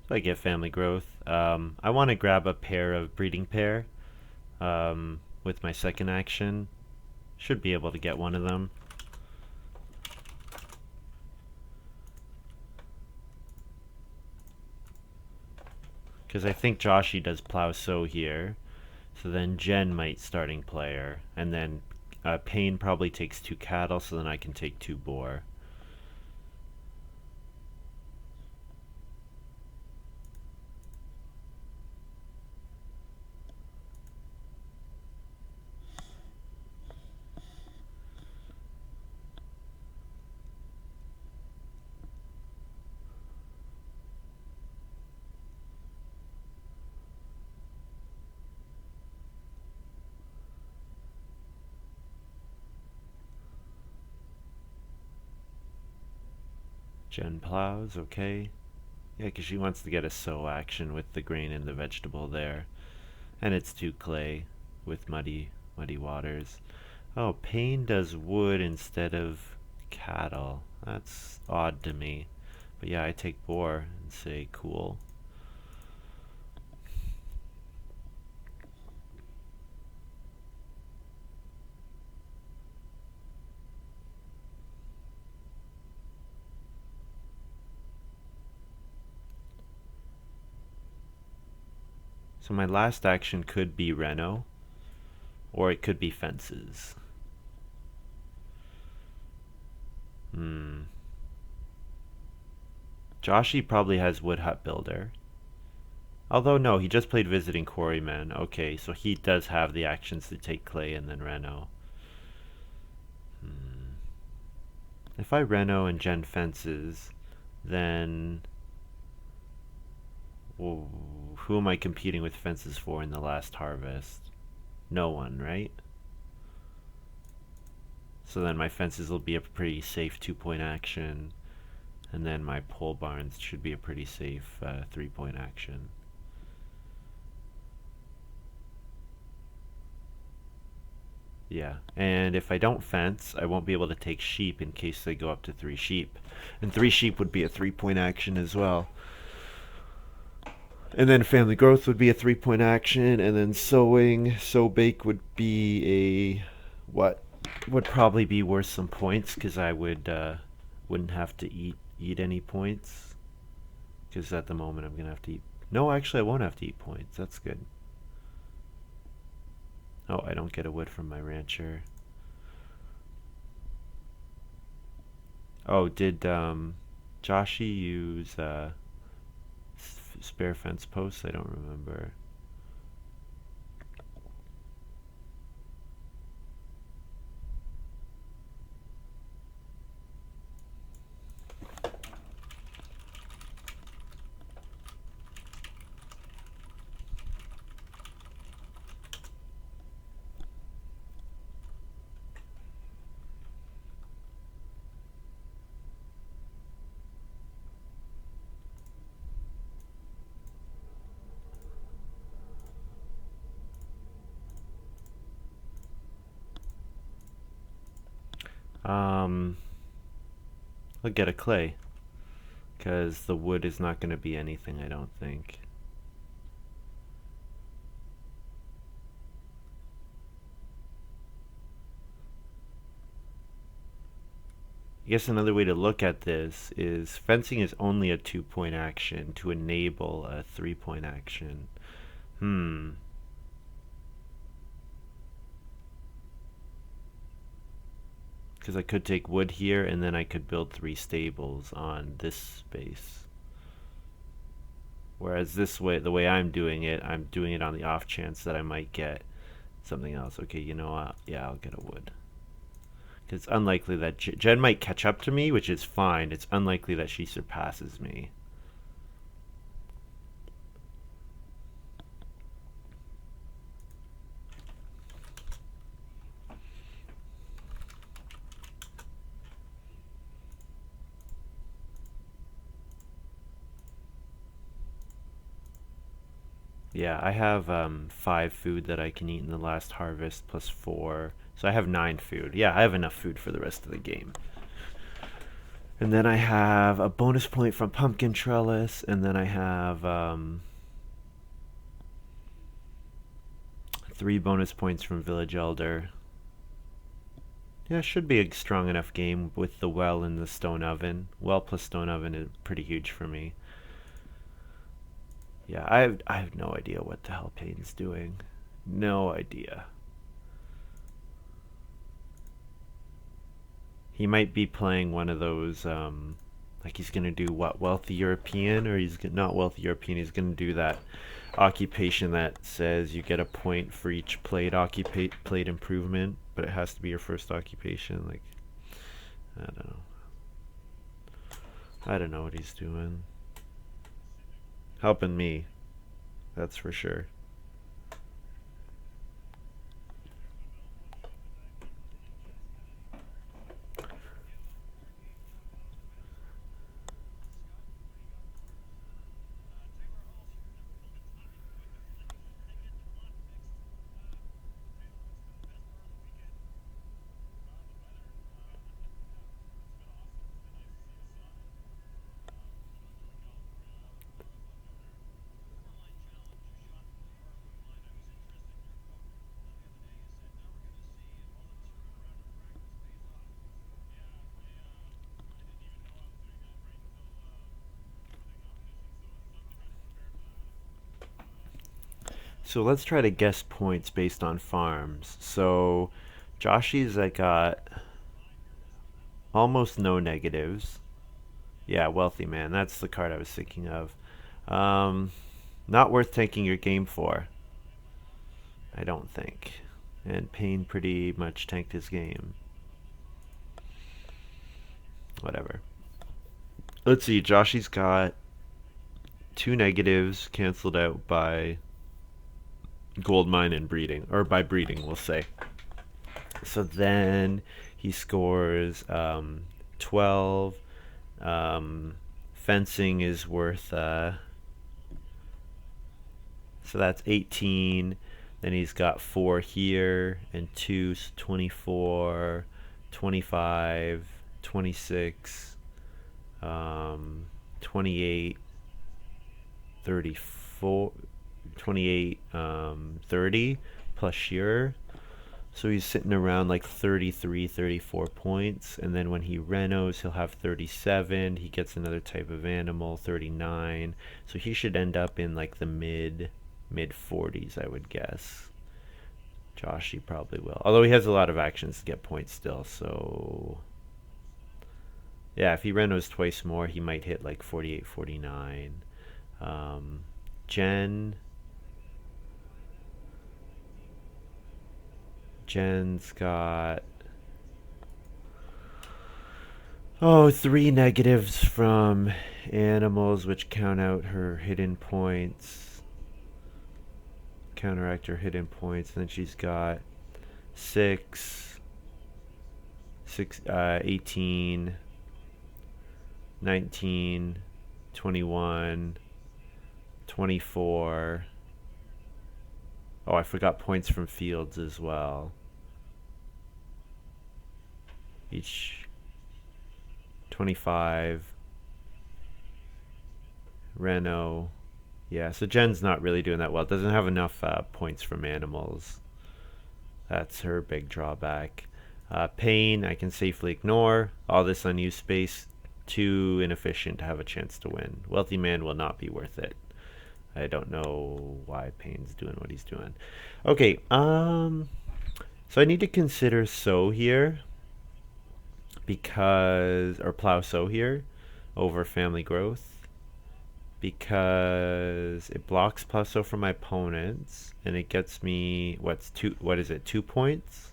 So I get family growth. I want to grab a pair of breeding pair with my second action. Should be able to get one of them. Because I think Joshy does plow sow here. So then Jen might starting player. And then Payne probably takes 2 cattle, so then I can take 2 boar. Jen plows, okay. Yeah, because she wants to get a sow action with the grain and the vegetable there. And it's 2 clay with muddy waters. Oh, Payne does wood instead of cattle. That's odd to me. But yeah, I take boar and say cool. So my last action could be Reno, or it could be fences. Joshy probably has wood hut builder. Although no, he just played visiting quarryman. Okay, so he does have the actions to take clay and then Reno. If I Reno and Jen fences, then who am I competing with fences for in the last harvest? No one, right? So then my fences will be a pretty safe 2-point action, and then my pole barns should be a pretty safe 3-point action. Yeah, and if I don't fence, I won't be able to take sheep in case they go up to 3 sheep. And 3 sheep would be a 3-point action as well. And then family growth would be a 3-point action, and then sowing, sow bake would be a what? Would probably be worth some points because I wouldn't have to eat any points because at the moment I'm gonna have to eat. No, actually I won't have to eat points. That's good. Oh, I don't get a wood from my rancher. Oh, did Joshy use spare fence posts? I don't remember. Um, I'll get a clay because the wood is not going to be anything, I don't think. I guess another way to look at this is fencing is only a 2-point action to enable a 3-point action. Hmm. Because I could take wood here and then I could build 3 stables on this space. Whereas this way, the way I'm doing it on the off chance that I might get something else. Okay, you know what? Yeah, I'll get a wood. It's unlikely that Jen might catch up to me, which is fine. It's unlikely that she surpasses me. Yeah, I have 5 food that I can eat in the last harvest plus 4. So I have 9 food. Yeah, I have enough food for the rest of the game. And then I have a bonus point from pumpkin trellis, and then I have 3 bonus points from village elder. Yeah, it should be a strong enough game with the well and the stone oven. Well plus stone oven is pretty huge for me. Yeah, I have no idea what the hell Payne's doing. No idea. He might be playing one of those, like he's gonna do what, wealthy European, or he's not wealthy European. He's gonna do that occupation that says you get a point for each plate improvement, but it has to be your first occupation. Like, I don't know. I don't know what he's doing. Helping me, that's for sure. So let's try to guess points based on farms. So Joshy's, I got almost no negatives. Yeah, wealthy man. That's the card I was thinking of. Um, Not worth tanking your game for, I don't think. And Payne pretty much tanked his game. Whatever. Let's see. Joshy's got 2 negatives canceled out by gold mine and breeding, or by breeding, we'll say. So then he scores 12. Fencing is worth so that's 18. Then he's got 4 here and 2, so 24, 25, 26, 28, 34, 28, 30 plus Shearer. So he's sitting around like 33, 34 points. And then when he renos, he'll have 37. He gets another type of animal, 39. So he should end up in like the mid 40s, I would guess. Joshy probably will. Although he has a lot of actions to get points still, so yeah, if he renos twice more, he might hit like 48, 49. Jen. Jen's got 3 negatives from animals, which count out her hidden points. Counteract her hidden points. And then she's got 6, 18, 19, 21, 24. Oh, I forgot points from fields as well. Each 25. Reno. Yeah, so Jen's not really doing that well. Doesn't have enough points from animals. That's her big drawback. Pain, I can safely ignore. All this unused space, too inefficient to have a chance to win. Wealthy Man will not be worth it. I don't know why Payne's doing what he's doing. Okay, so I need to consider sow here because, or plow sow here over family growth because it blocks plow sow from my opponents and it gets me, what is it, 2 points?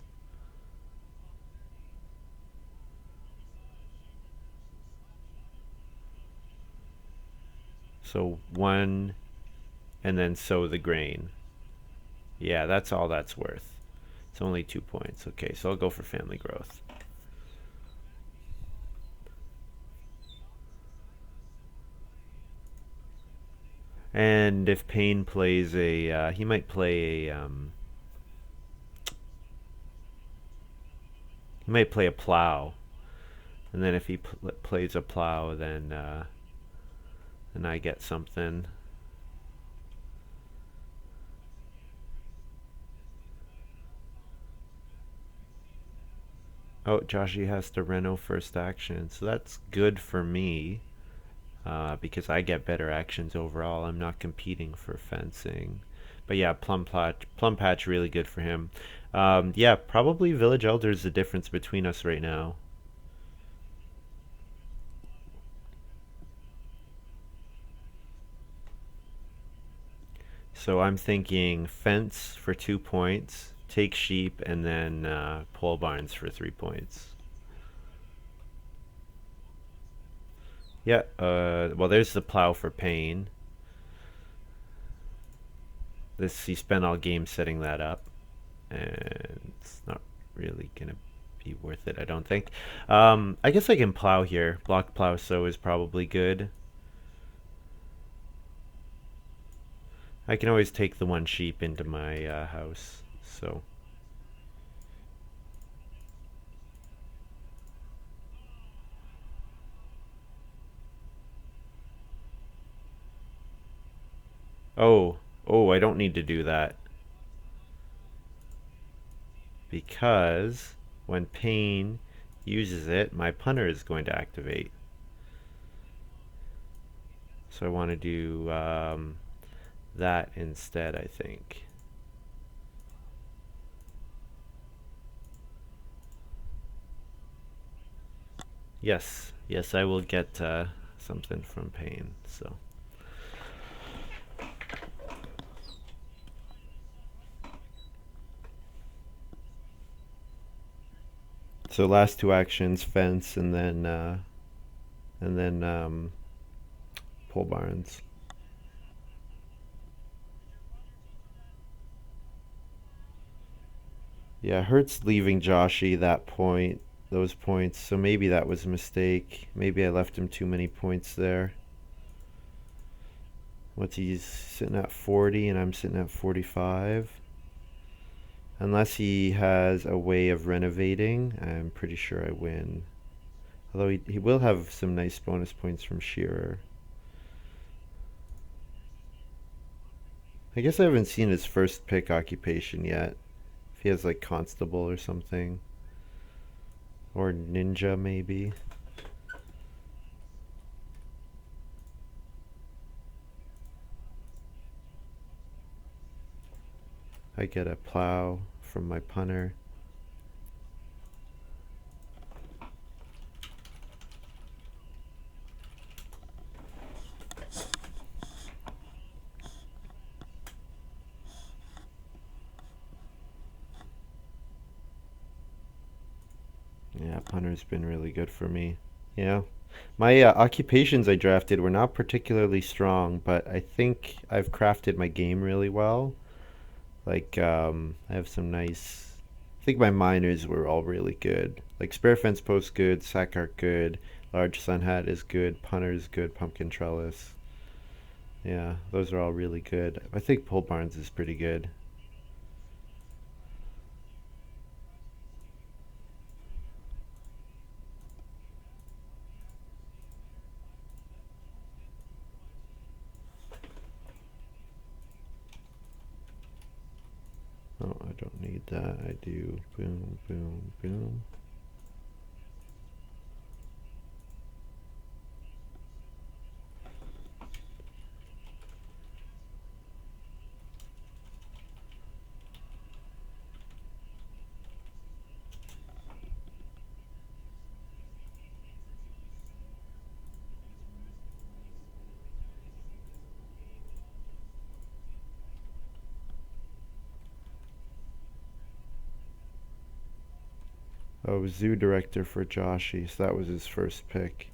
So 1 and then sow the grain. Yeah, that's all that's worth. It's only 2 points. Okay, so I'll go for family growth. And if Payne plays a, he might play a, he might play a plow. And then if he plays a plow, then I get something. Oh, Joshy has to reno first action, so that's good for me because I get better actions overall. I'm not competing for fencing. But yeah, Plum Patch really good for him. Yeah, probably Village Elder is the difference between us right now. So I'm thinking fence for 2 points, take sheep, and then pole barns for 3 points. Yeah, well, there's the plow for Payne. He spent all game setting that up, and it's not really gonna be worth it, I don't think. I guess I can plow here. Block plow sow is probably good. I can always take the 1 sheep into my house, so. Oh, I don't need to do that. Because when Payne uses it, my punter is going to activate. So I want to do that instead, I think. Yes, I will get something from Payne. So last 2 actions, fence, and then pole barns. Yeah, hurts leaving Joshy those points. So maybe that was a mistake. Maybe I left him too many points there. He's sitting at 40 and I'm sitting at 45. Unless he has a way of renovating, I'm pretty sure I win. Although he will have some nice bonus points from Shearer. I guess I haven't seen his first pick occupation yet. If he has like Constable or something. Or Ninja, maybe. I get a plow from my punter. Yeah, punter's been really good for me. Yeah. My occupations I drafted were not particularly strong, but I think I've crafted my game really well. Like, I have some nice. I think my miners were all really good. Like, spare fence post good, sack arc good, large sun hat is good, punter is good, pumpkin trellis. Yeah, those are all really good. I think pole barns is pretty good. Oh, I don't need that. I do boom, boom, boom. Oh, zoo director for Joshy, so that was his first pick.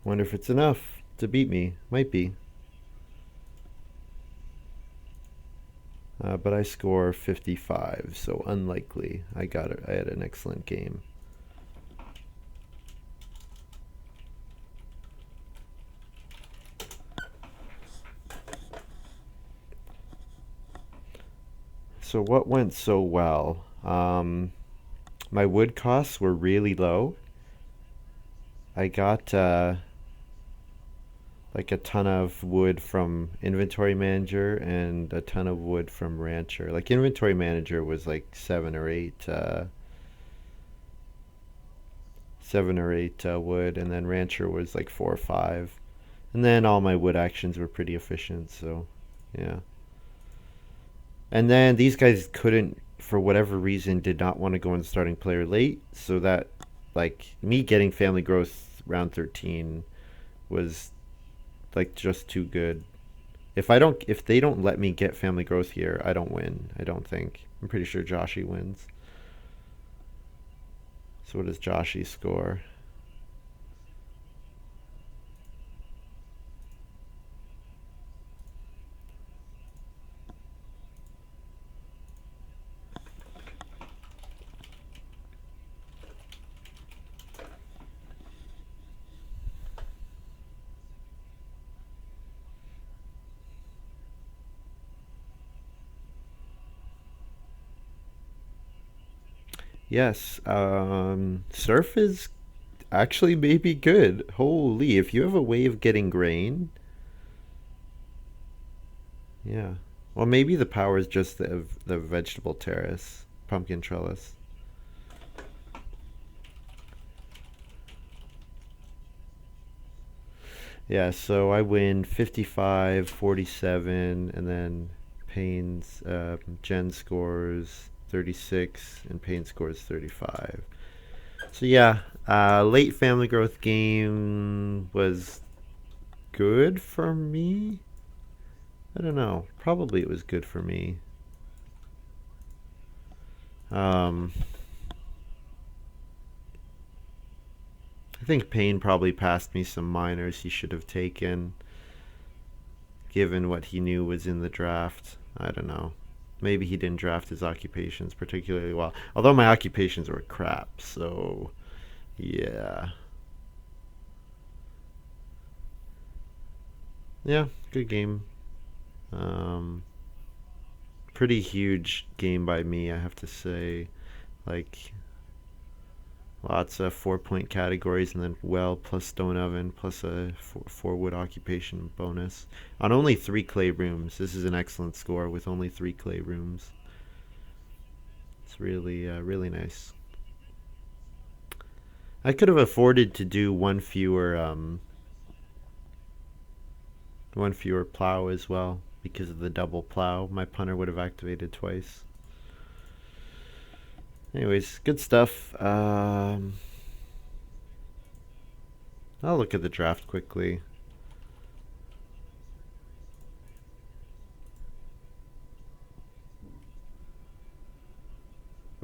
Wonder if it's enough to beat me. Might be. But I score 55, so unlikely. I got it. I had an excellent game. So what went so well? My wood costs were really low. I got like a ton of wood from inventory manager and a ton of wood from rancher. Like inventory manager was like 7 or 8 wood, and then rancher was like 4 or 5. And then all my wood actions were pretty efficient, so yeah. And then these guys couldn't, for whatever reason, did not want to go in starting player late, so that like me getting family growth round 13 was like just too good. If they don't let me get family growth here, I don't win. I don't think. I'm pretty sure Joshy wins. So what does Joshy score? Yes, surf is actually maybe good. Holy, if you have a way of getting grain, yeah. Well, maybe the power is just the vegetable terrace, pumpkin trellis. Yeah, so I win 55, 47, and then Payne's Jen scores 36, and Payne scores 35. So yeah, late family growth game was good for me. I don't know. Probably it was good for me. Um, I think Payne probably passed me some minors he should have taken, given what he knew was in the draft. I don't know. Maybe he didn't draft his occupations particularly well. Although my occupations were crap, so yeah. Yeah, good game. Um, Pretty huge game by me, I have to say. Like, lots of 4-point categories, and then well plus stone oven plus a 4 wood occupation bonus. On only 3 clay rooms. This is an excellent score with only 3 clay rooms. It's really, really nice. I could have afforded to do one fewer plow as well because of the double plow. My punter would have activated twice. Anyways, good stuff. I'll look at the draft quickly.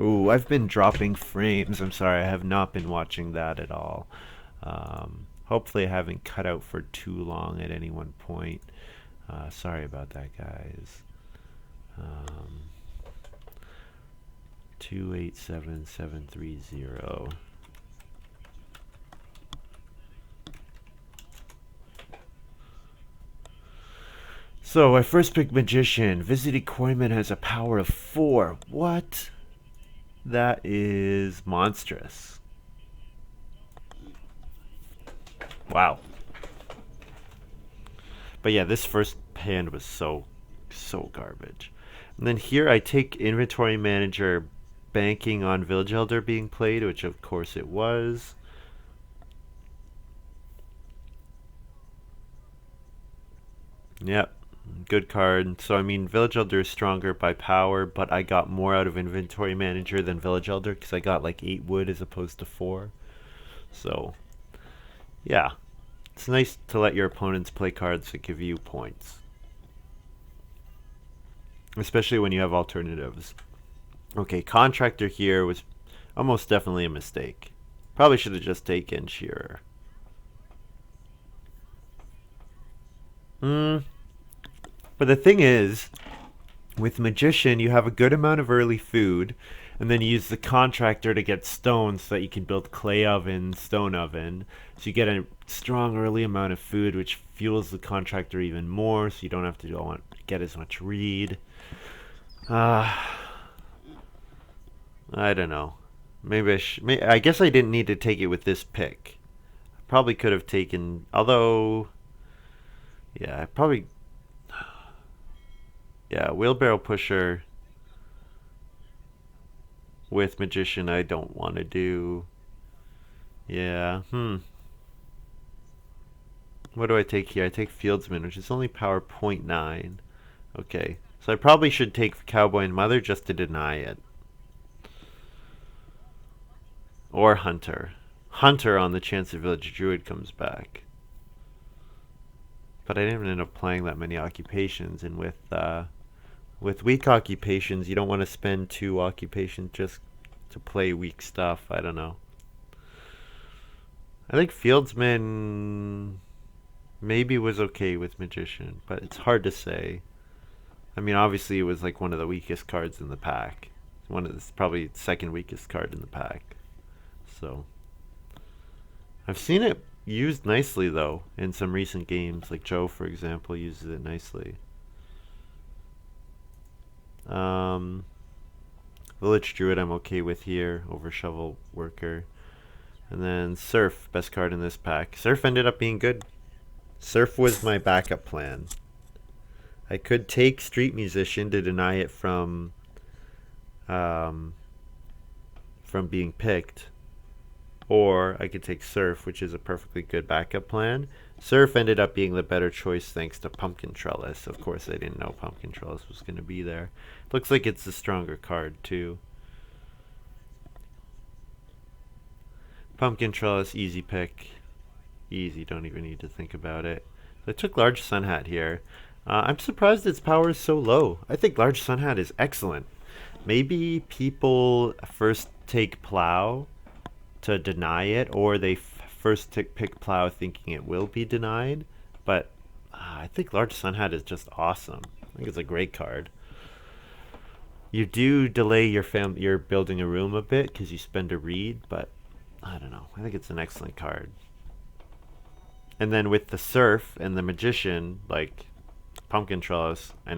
Ooh, I've been dropping frames. I'm sorry, I have not been watching that at all. Hopefully I haven't cut out for too long at any one point. Sorry about that, guys. 287730. So I first picked Magician. Visiting Coinman has a power of 4. What? That is monstrous. Wow. But yeah, this first hand was so garbage. And then here I take Inventory Manager, banking on Village Elder being played, which of course it was. Yep, good card. So I mean, Village Elder is stronger by power, but I got more out of Inventory Manager than Village Elder because I got like 8 wood as opposed to 4. So yeah, it's nice to let your opponents play cards that give you points, especially when you have alternatives. Okay, Contractor here was almost definitely a mistake. Probably should have just taken Shearer. But the thing is, with Magician, you have a good amount of early food, and then you use the Contractor to get stone so that you can build clay oven, stone oven. So you get a strong early amount of food, which fuels the Contractor even more, so you don't have to get as much reed. I don't know. Maybe I guess I didn't need to take it with this pick. I probably could have taken, although, yeah, Wheelbarrow Pusher with Magician I don't want to do. Yeah, What do I take here? I take Fieldsman, which is only power 0.9. Okay, so I probably should take Cowboy and Mother just to deny it. Or Hunter. Hunter on the chance that Village Druid comes back. But I didn't end up playing that many occupations, and with weak occupations, you don't want to spend 2 occupations just to play weak stuff. I don't know. I think Fieldsman maybe was okay with Magician, but it's hard to say. I mean, obviously it was like one of the weakest cards in the pack. Probably the second weakest card in the pack. So I've seen it used nicely though in some recent games. Like Joe, for example, uses it nicely. Village Druid I'm okay with here over Shovel Worker. And then Surf, best card in this pack. Surf ended up being good. Surf was my backup plan. I could take Street Musician to deny it from being picked, or I could take Surf, which is a perfectly good backup plan. Surf ended up being the better choice thanks to Pumpkin Trellis. Of course, I didn't know Pumpkin Trellis was going to be there. Looks like it's a stronger card, too. Pumpkin Trellis, easy pick. Easy, don't even need to think about it. I took Large Sun Hat here. I'm surprised its power is so low. I think Large Sun Hat is excellent. Maybe people first take Plow to deny it, or they first pick Plow thinking it will be denied. But I think Large Sun Hat is just awesome. I think it's a great card. You do delay your building a room a bit because you spend a reed, but I don't know. I think it's an excellent card. And then with the Surf and the Magician, like, pumpkin trellis. I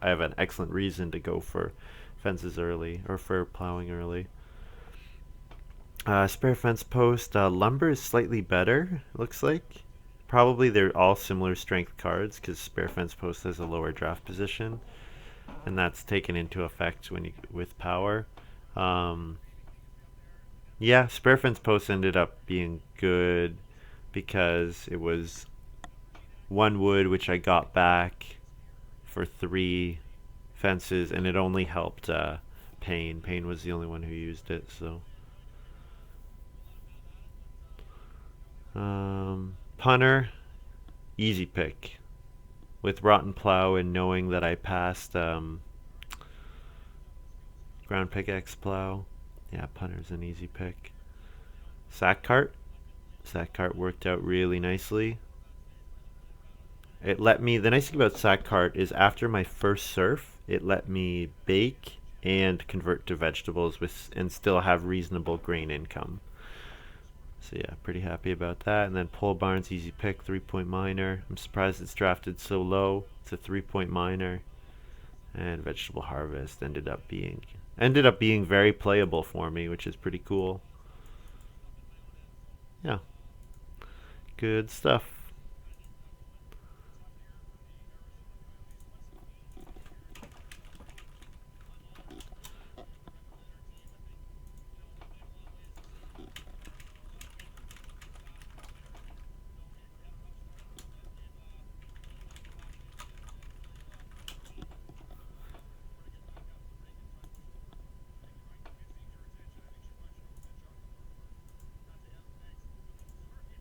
have an excellent reason to go for fences early, or for plowing early. Spare fence post. Lumber is slightly better, looks like. Probably they're all similar strength cards because spare fence post has a lower draft position, and that's taken into effect when you with power. Um, yeah, spare fence post ended up being good because it was one wood which I got back for 3 fences, and it only helped Payne. Payne was the only one who used it, so. Punter, easy pick. With Rotten Plow and knowing that I passed Ground Pickaxe Plow, yeah, punter's an easy pick. Sack Cart. Sack Cart worked out really nicely. It let me, the nice thing about Sack Cart is after my first surf, it let me bake and convert to vegetables and still have reasonable grain income. So yeah, pretty happy about that. And then Pole Barn's easy pick, 3-point miner. I'm surprised it's drafted so low. It's a 3-point miner. And Vegetable Harvest ended up being very playable for me, which is pretty cool. Yeah, good stuff.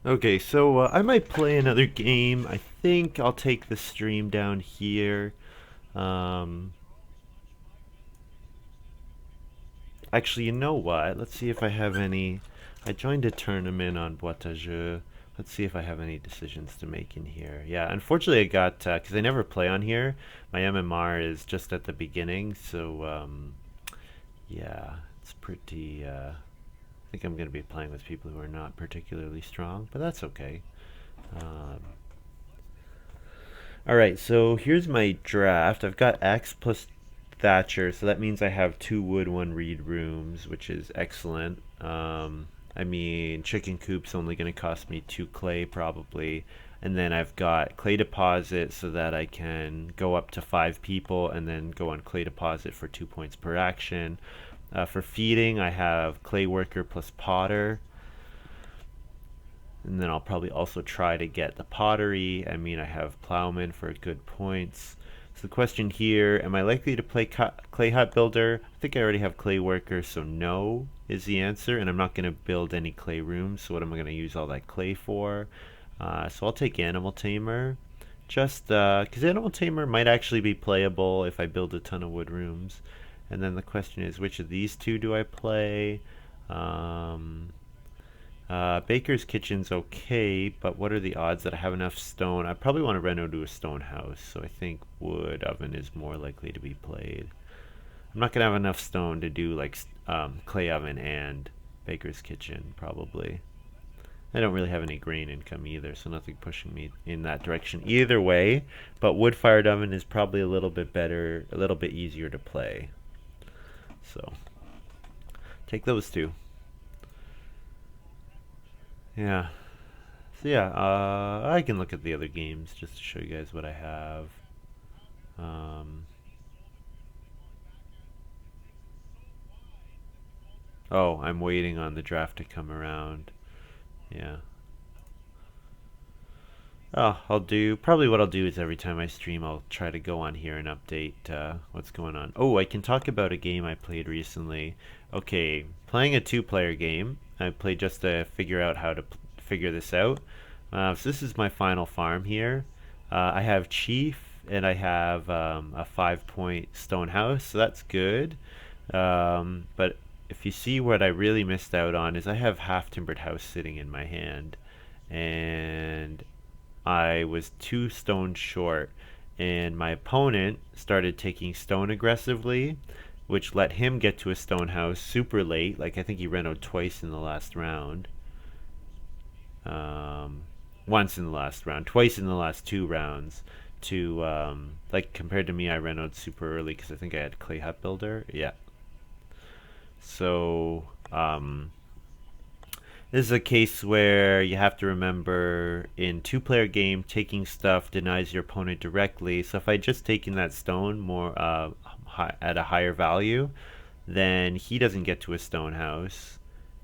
Okay, so I might play another game. I think I'll take the stream down here. Um, Actually, you know what? Let's see if I have any. I joined a tournament on Boîte à Jeux. Let's see if I have any decisions to make in here. Yeah, unfortunately, I got because I never play on here. My MMR is just at the beginning, so yeah, it's pretty. I think I'm going to be playing with people who are not particularly strong, but that's okay. Um, all right, so here's my draft. I've got X plus Thatcher, so that means I have 2 wood, 1 reed rooms, which is excellent. I mean, chicken coop's only going to cost me 2 clay probably, and then I've got clay deposit so that I can go up to 5 people, and then go on clay deposit for 2 points per action. For feeding, I have clay worker plus potter. And then I'll probably also try to get the pottery. I mean, I have plowman for good points. So the question here, am I likely to play clay hut builder? I think I already have clay worker, so no is the answer. And I'm not going to build any clay rooms, so what am I going to use all that clay for? So I'll take animal tamer. Just because animal tamer might actually be playable if I build a ton of wood rooms. And then the question is, which of these 2 do I play? Baker's Kitchen's okay, but what are the odds that I have enough stone? I probably want to reno to a stone house, so I think wood oven is more likely to be played. I'm not going to have enough stone to do like clay oven and Baker's Kitchen, probably. I don't really have any grain income either, so nothing pushing me in that direction either way, but wood-fired oven is probably a little bit better, a little bit easier to play. So, take those 2. Yeah. So yeah, I can look at the other games just to show you guys what I have. Um, oh, I'm waiting on the draft to come around. Yeah. Oh, probably what I'll do is every time I stream, I'll try to go on here and update what's going on. Oh, I can talk about a game I played recently. Okay, playing a 2-player game. I played just to figure out how to figure this out. So this is my final farm here. I have Chief and I have a 5-point stone house, so that's good. But if you see what I really missed out on is I have half timbered house sitting in my hand, and I was 2 stone short, and my opponent started taking stone aggressively, which let him get to a stone house super late. Like I think he renoed twice in the last round. Um, Once in the last round, twice in the last 2 rounds. to like compared to me, I renoed super early because I think I had clay hut builder. Yeah. So this is a case where you have to remember in two-player game, taking stuff denies your opponent directly. So if I just taken that stone more at a higher value, then he doesn't get to a stone house,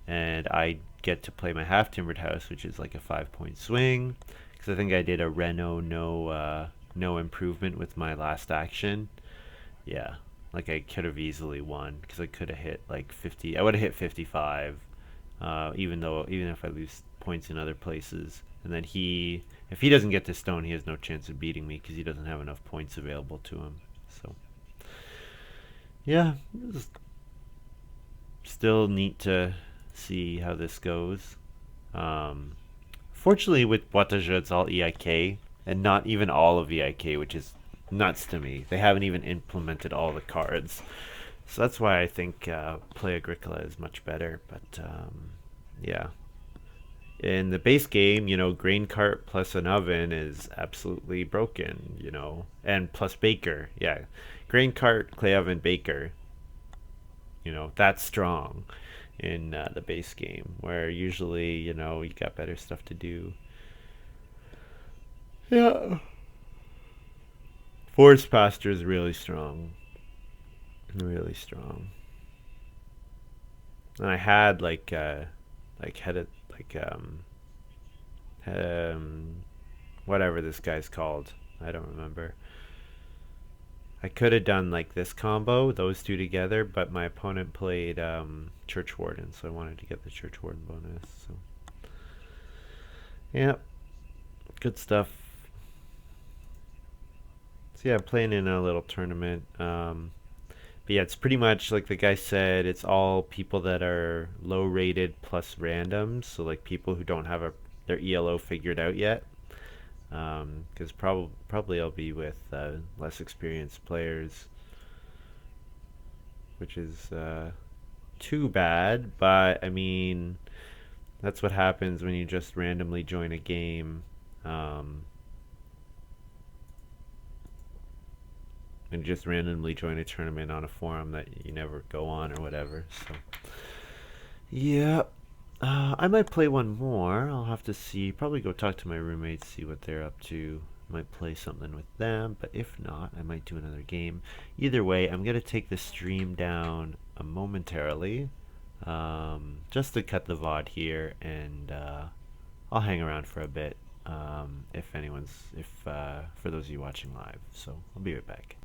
and I get to play my half-timbered house, which is like a 5-point swing. Because I think I did a reno no improvement with my last action. Yeah, like I could have easily won because I could have hit like 50. I would have hit 55, even if I lose points in other places. And then if he doesn't get to stone, he has no chance of beating me because he doesn't have enough points available to him. So yeah, it's still neat to see how this goes. Um, Fortunately, with Boitaja, it's all EIK, and not even all of EIK, which is nuts to me. They haven't even implemented all the cards. So that's why I think Play-Agricola is much better. But yeah. In the base game, grain cart plus an oven is absolutely broken, and plus baker. Yeah. Grain cart, clay oven, baker. That's strong in the base game, where usually, you got better stuff to do. Yeah. Forest pasture is really strong. Really strong. And I had like had it um whatever this guy's called. I don't remember. I could have done like this combo, those two together, but my opponent played Church Warden, so I wanted to get the Church Warden bonus. So yeah, good stuff. So yeah, playing in a little tournament. But yeah, it's pretty much like the guy said. It's all people that are low rated plus randoms, so like people who don't have their ELO figured out yet. Because probably I'll be with less experienced players, which is too bad. But I mean, that's what happens when you just randomly join a game. And just randomly join a tournament on a forum that you never go on or whatever. So yeah, I might play one more. I'll have to see. Probably go talk to my roommates, see what they're up to. Might play something with them, but if not, I might do another game. Either way, I'm gonna take the stream down momentarily, just to cut the VOD here, and I'll hang around for a bit. If for those of you watching live. So I'll be right back.